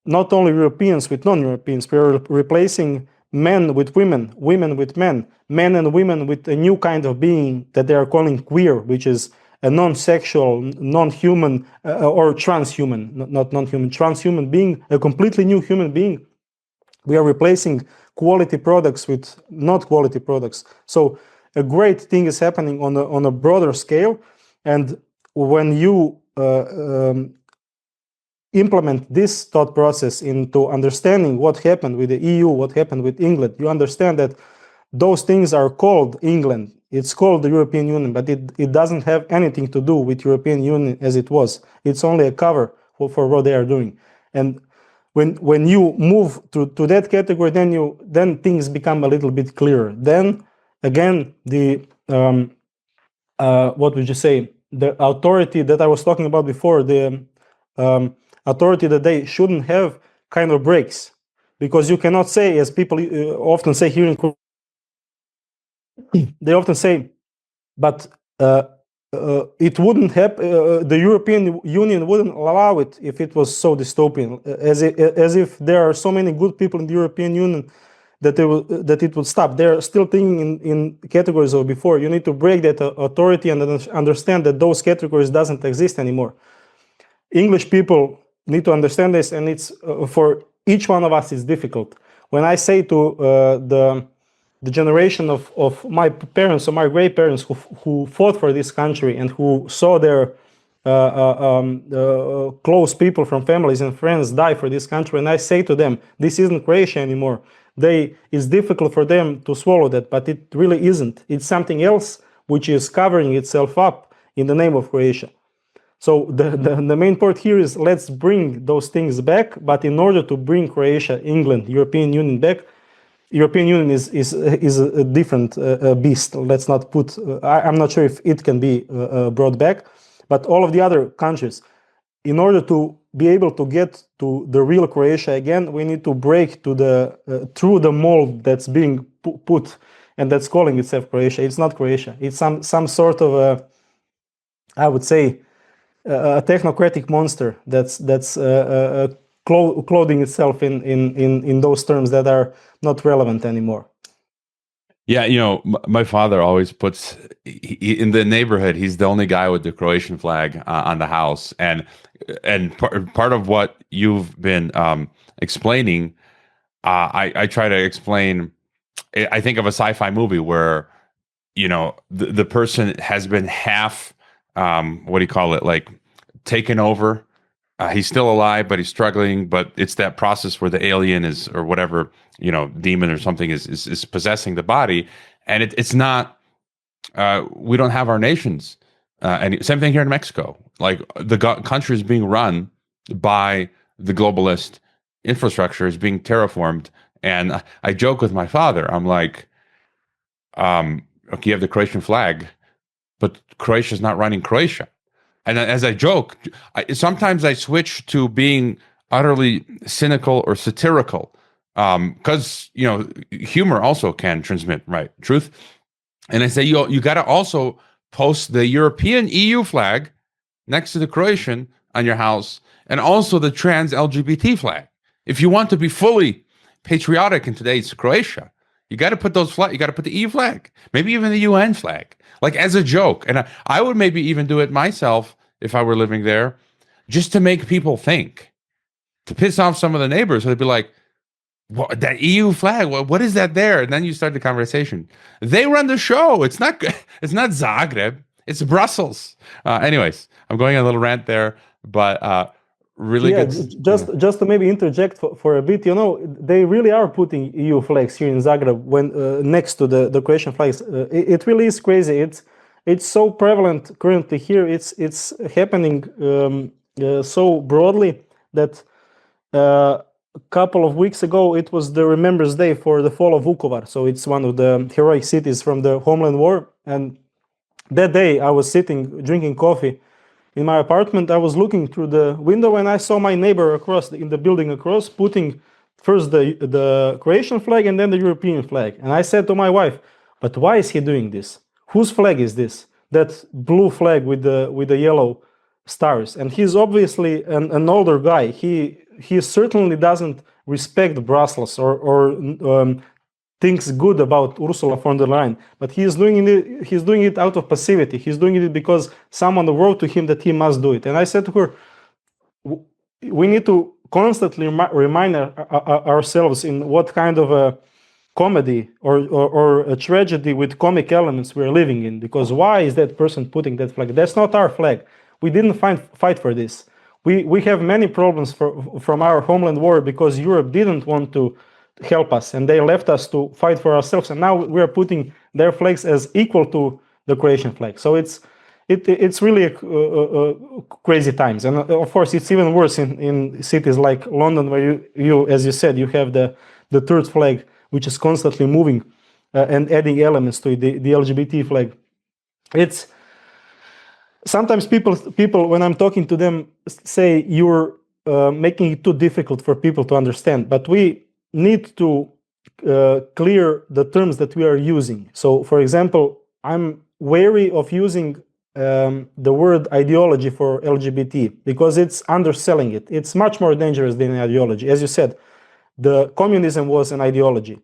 not only Europeans with non-Europeans, we're replacing men with women, women with men and women with a new kind of being that they are calling queer, which is a non-sexual, non-human, or transhuman, not non-human, transhuman being, a completely new human being. We are replacing quality products with not quality products. So a great thing is happening on a broader scale. And when you implement this thought process into understanding what happened with the EU, what happened with England, you understand that those things are called England. It's called the European Union, but it doesn't have anything to do with European Union as it was. It's only a cover for what they are doing. And when you move to that category, then things become a little bit clearer. Then again, the what would you say? The authority that I was talking about before, the authority that they shouldn't have, kind of breaks, because you cannot say, as people often say here in Croatia, they often say, but it wouldn't happen. The European Union wouldn't allow it if it was so dystopian, as if there are so many good people in the European Union that it would stop. They're still thinking in categories of before. You need to break that authority and understand that those categories doesn't exist anymore. English people need to understand this, and it's for each one of us is difficult. When I say to the generation of my parents or my great parents who fought for this country and who saw their close people from families and friends die for this country, and I say to them, this isn't Croatia anymore. It's difficult for them to swallow that, but it really isn't. It's something else which is covering itself up in the name of Croatia. So the main point here is, let's bring those things back, but in order to bring Croatia, England, European Union back, European Union is a different beast. Let's not put, I'm not sure if it can be brought back, but all of the other countries, in order to be able to get to the real Croatia again, we need to break to through the mold that's being put, and that's calling itself Croatia. It's not Croatia. It's some sort of I would say, a technocratic monster that's clothing itself in those terms that are not relevant anymore. Yeah, my father always puts in the neighborhood. He's the only guy with the Croatian flag on the house, and part of what you've been explaining, I try to explain. I think of a sci-fi movie where the person has been half what do you call it, like taken over. He's still alive, but he's struggling. But it's that process where the alien is, or whatever, demon or something is possessing the body, and it's not. We don't have our nations, and same thing here in Mexico. Like the country is being run by the globalist infrastructure, is being terraformed, and I joke with my father. I'm like, okay, you have the Croatian flag, but Croatia's not running Croatia. And as I joke, sometimes I switch to being utterly cynical or satirical, because humor also can transmit truth. And I say you got to also post the European EU flag next to the Croatian on your house, and also the trans LGBT flag. If you want to be fully patriotic in today's Croatia, you got to put those flag. You got to put the EU flag, maybe even the UN flag, like as a joke. And I would maybe even do it myself if I were living there, just to make people think, to piss off some of the neighbors. So they'd be like, what, that EU flag, what is that there? And then you start the conversation. They run the show. It's not Zagreb. It's Brussels. Anyways, I'm going on a little rant there, but really good. Just to maybe interject for a bit, they really are putting EU flags here in Zagreb when next to the Croatian flags. It really is crazy. It's so prevalent currently here. It's happening so broadly that a couple of weeks ago it was the Remembrance Day for the fall of Vukovar. So it's one of the heroic cities from the Homeland War. And that day I was sitting drinking coffee in my apartment. I was looking through the window and I saw my neighbor in the building across putting first the Croatian flag and then the European flag. And I said to my wife, but why is he doing this? Whose flag is this? That blue flag with the yellow stars. And he's obviously an older guy. He certainly doesn't respect Brussels or thinks good about Ursula von der Leyen, but he's doing it out of passivity. He's doing it because someone wrote to him that he must do it. And I said to her, we need to constantly remind ourselves in what kind of a comedy or a tragedy with comic elements we're living in, because why is that person putting that flag? That's not our flag. We didn't fight for this. We have many problems from our homeland war because Europe didn't want to help us and they left us to fight for ourselves, and now we are putting their flags as equal to the Croatian flag. So it's really crazy times, and of course it's even worse in cities like London, where you as you said, you have the third flag which is constantly moving and adding elements to it, the LGBT flag. It's sometimes people when I'm talking to them say you're making it too difficult for people to understand, but we need to clear the terms that we are using. So, for example, I'm wary of using the word ideology for LGBT because it's underselling it. It's much more dangerous than an ideology. As you said, the communism was an ideology.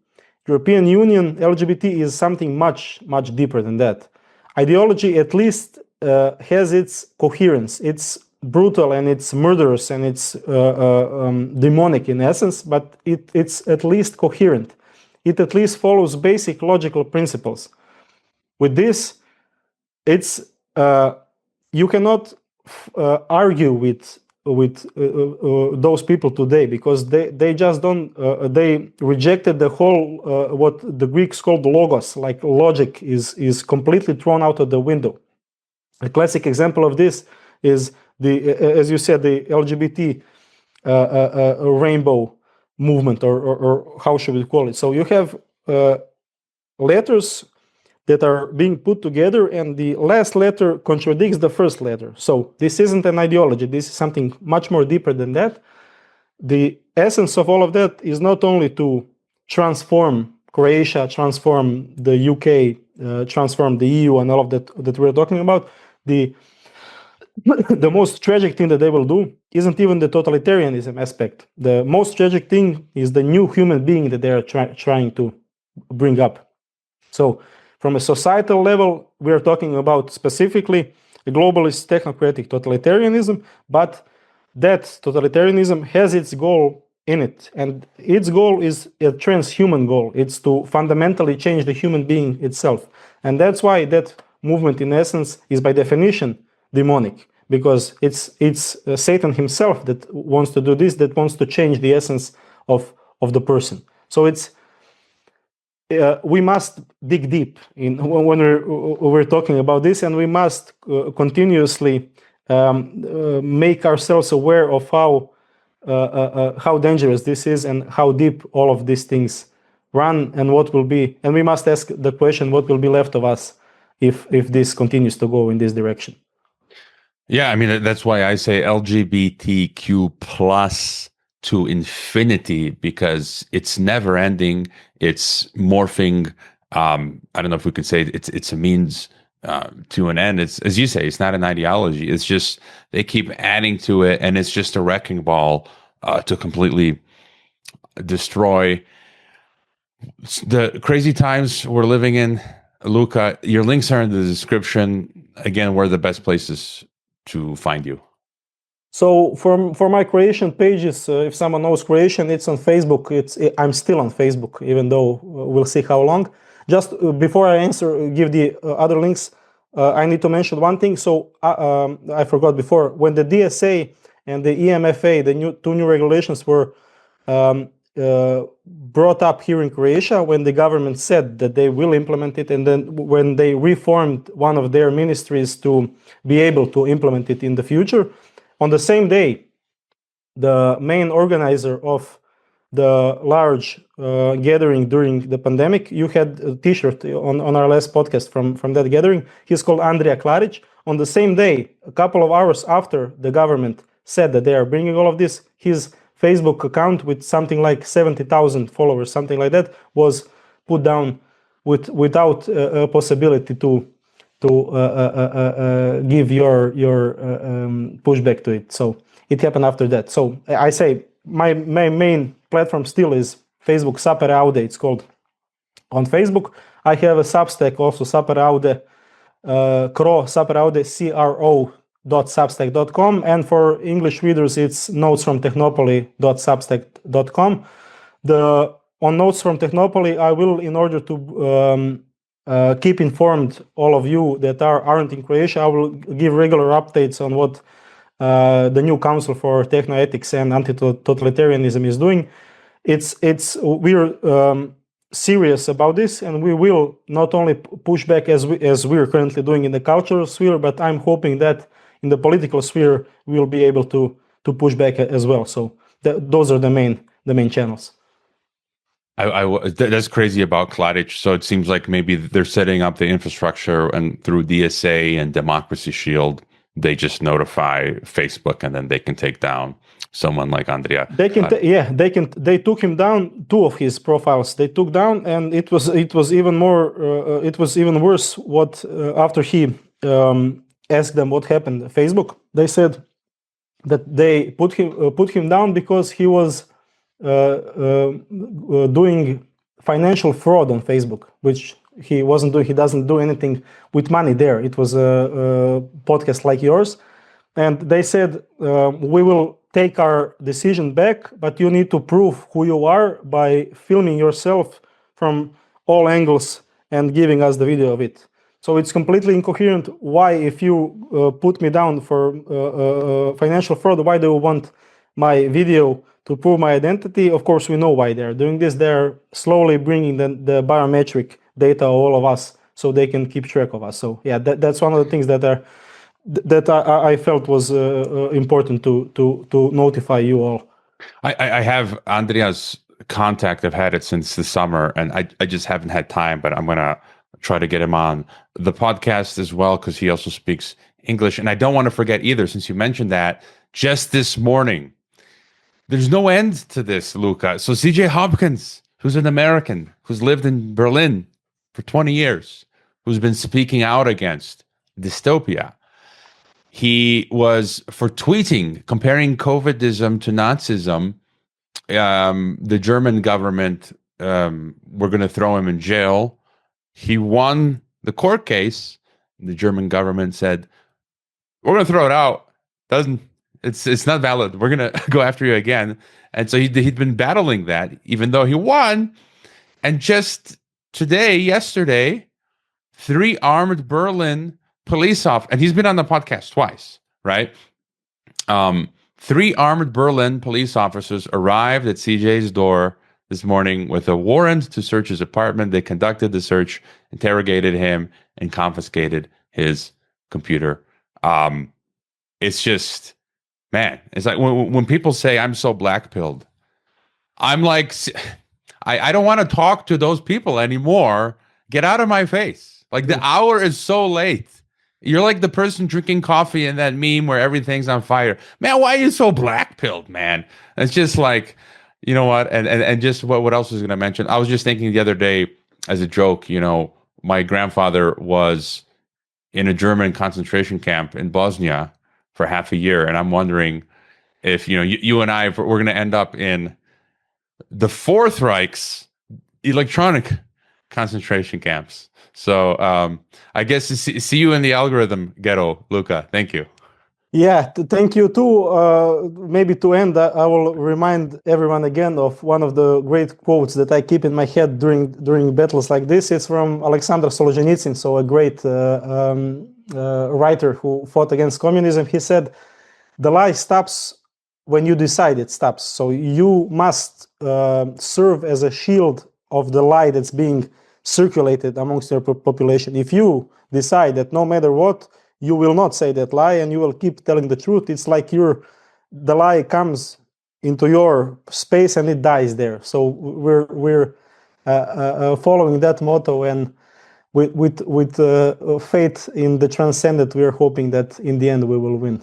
European Union, LGBT is something much, much deeper than that. Ideology at least has its coherence. It's brutal and it's murderous and it's demonic in essence, but it's at least coherent. It at least follows basic logical principles. With this, it's you cannot argue with those people today because they just don't. They rejected the whole what the Greeks called logos, like logic is completely thrown out of the window. A classic example of this is as you said, the LGBT rainbow movement, or how should we call it? So you have letters that are being put together, and the last letter contradicts the first letter. So this isn't an ideology. This is something much more deeper than that. The essence of all of that is not only to transform Croatia, transform the UK, transform the EU, and all of that we're talking about. The most tragic thing that they will do isn't even the totalitarianism aspect. The most tragic thing is the new human being that they are trying to bring up. So from a societal level, we are talking about specifically a globalist technocratic totalitarianism, but that totalitarianism has its goal in it. And its goal is a transhuman goal. It's to fundamentally change the human being itself. And that's why that movement, in essence, is by definition demonic, because it's Satan himself that wants to do this, that wants to change the essence of the person. So it's we must dig deep in when we're talking about this, and we must continuously make ourselves aware of how dangerous this is and how deep all of these things run, and what will be. And we must ask the question: what will be left of us if this continues to go in this direction? Yeah, I mean, that's why I say LGBTQ plus to infinity, because it's never ending. It's morphing. I don't know if we could say it's a means to an end. It's, as you say, it's not an ideology. It's just they keep adding to it, and it's just a wrecking ball to completely destroy the crazy times we're living in. Luka, your links are in the description. Again, where are the best places to find you? So for my Croatian pages, if someone knows Croatian, it's on Facebook. I'm still on Facebook, even though we'll see how long. Just before I give the other links, I need to mention one thing. So I forgot before, when the DSA and the EMFA, the two new regulations were brought up here in Croatia, when the government said that they will implement it, and then when they reformed one of their ministries to be able to implement it in the future, on the same day, the main organizer of the large gathering during the pandemic, you had a t-shirt on our last podcast from that gathering. He's called Andrija Klarić. On the same day, a couple of hours after the government said that they are bringing all of this, his Facebook account with something like 70,000 followers, something like that, was put down without a possibility to give your pushback to it. So it happened after that. So I say my main platform still is Facebook, Sapere Aude, it's called on Facebook. I have a Substack also, Sapere Aude, Sapere Aude, cro.substack.com, and for English readers, it's notes from technopoly.substack.com. On Notes from Technopoly, I will, in order to keep informed all of you that aren't in Croatia, I will give regular updates on what the new Council for Technoethics and Anti-Totalitarianism is doing. We're serious about this, and we will not only push back as we're currently doing in the cultural sphere, but I'm hoping that in the political sphere we'll be able to push back as well. So those are the main channels. That's crazy about Klarić. So it seems like maybe they're setting up the infrastructure, and through DSA and Democracy Shield, they just notify Facebook, and then they can take down someone like Andrija. They took him down. Two of his profiles they took down, and it was even more. It was even worse. After he asked them what happened at Facebook, they said that they put him down because he was doing financial fraud on Facebook, which he wasn't doing. He doesn't do anything with money there. It was a podcast like yours, and they said we will take our decision back, but you need to prove who you are by filming yourself from all angles and giving us the video of it. So it's completely incoherent. Why, if you put me down for financial fraud, why do you want my video to prove my identity? Of course, we know why they're doing this. They're slowly bringing the biometric data of all of us so they can keep track of us. So yeah, that's one of the things that I felt was important to notify you all. I have Andrija's contact. I've had it since the summer, and I just haven't had time, but I'm going to try to get him on the podcast as well, because he also speaks English. And I don't want to forget either, since you mentioned that, just this morning, there's no end to this, Luka. So CJ Hopkins, who's an American, who's lived in Berlin for 20 years, who's been speaking out against dystopia. He was, for tweeting, comparing COVIDism to Nazism, the German government were going to throw him in jail. He won the court case. The German government said, we're going to throw it out. It's not valid. We're going to go after you again. And so he'd been battling that, even though he won. And just yesterday, 3 armed Berlin police officers, and he's been on the podcast twice, right? 3 armed Berlin police officers arrived at CJ's door this morning with a warrant to search his apartment. They conducted the search, interrogated him, and confiscated his computer. It's just, man, it's like when people say I'm so black-pilled, I'm like, I don't want to talk to those people anymore. Get out of my face. Like, the hour is so late. You're like the person drinking coffee in that meme where everything's on fire. Man, why are you so black-pilled, man? It's just like, you know what? And just what else was going to mention? I was just thinking the other day as a joke, my grandfather was in a German concentration camp in Bosnia for half a year. And I'm wondering if, you and I, we're going to end up in the Fourth Reich's electronic concentration camps. So I guess see you in the algorithm ghetto, Luka. Thank you. Yeah, thank you too. Maybe to end, I will remind everyone again of one of the great quotes that I keep in my head during battles like this. It's from Alexander Solzhenitsyn, so a great writer who fought against communism. He said, "The lie stops when you decide it stops." So you must serve as a shield of the lie that's being circulated amongst your population. If you decide that no matter what, you will not say that lie and you will keep telling the truth, it's like the lie comes into your space and it dies there. So we're following that motto, and with faith in the transcendent, we are hoping that in the end we will win.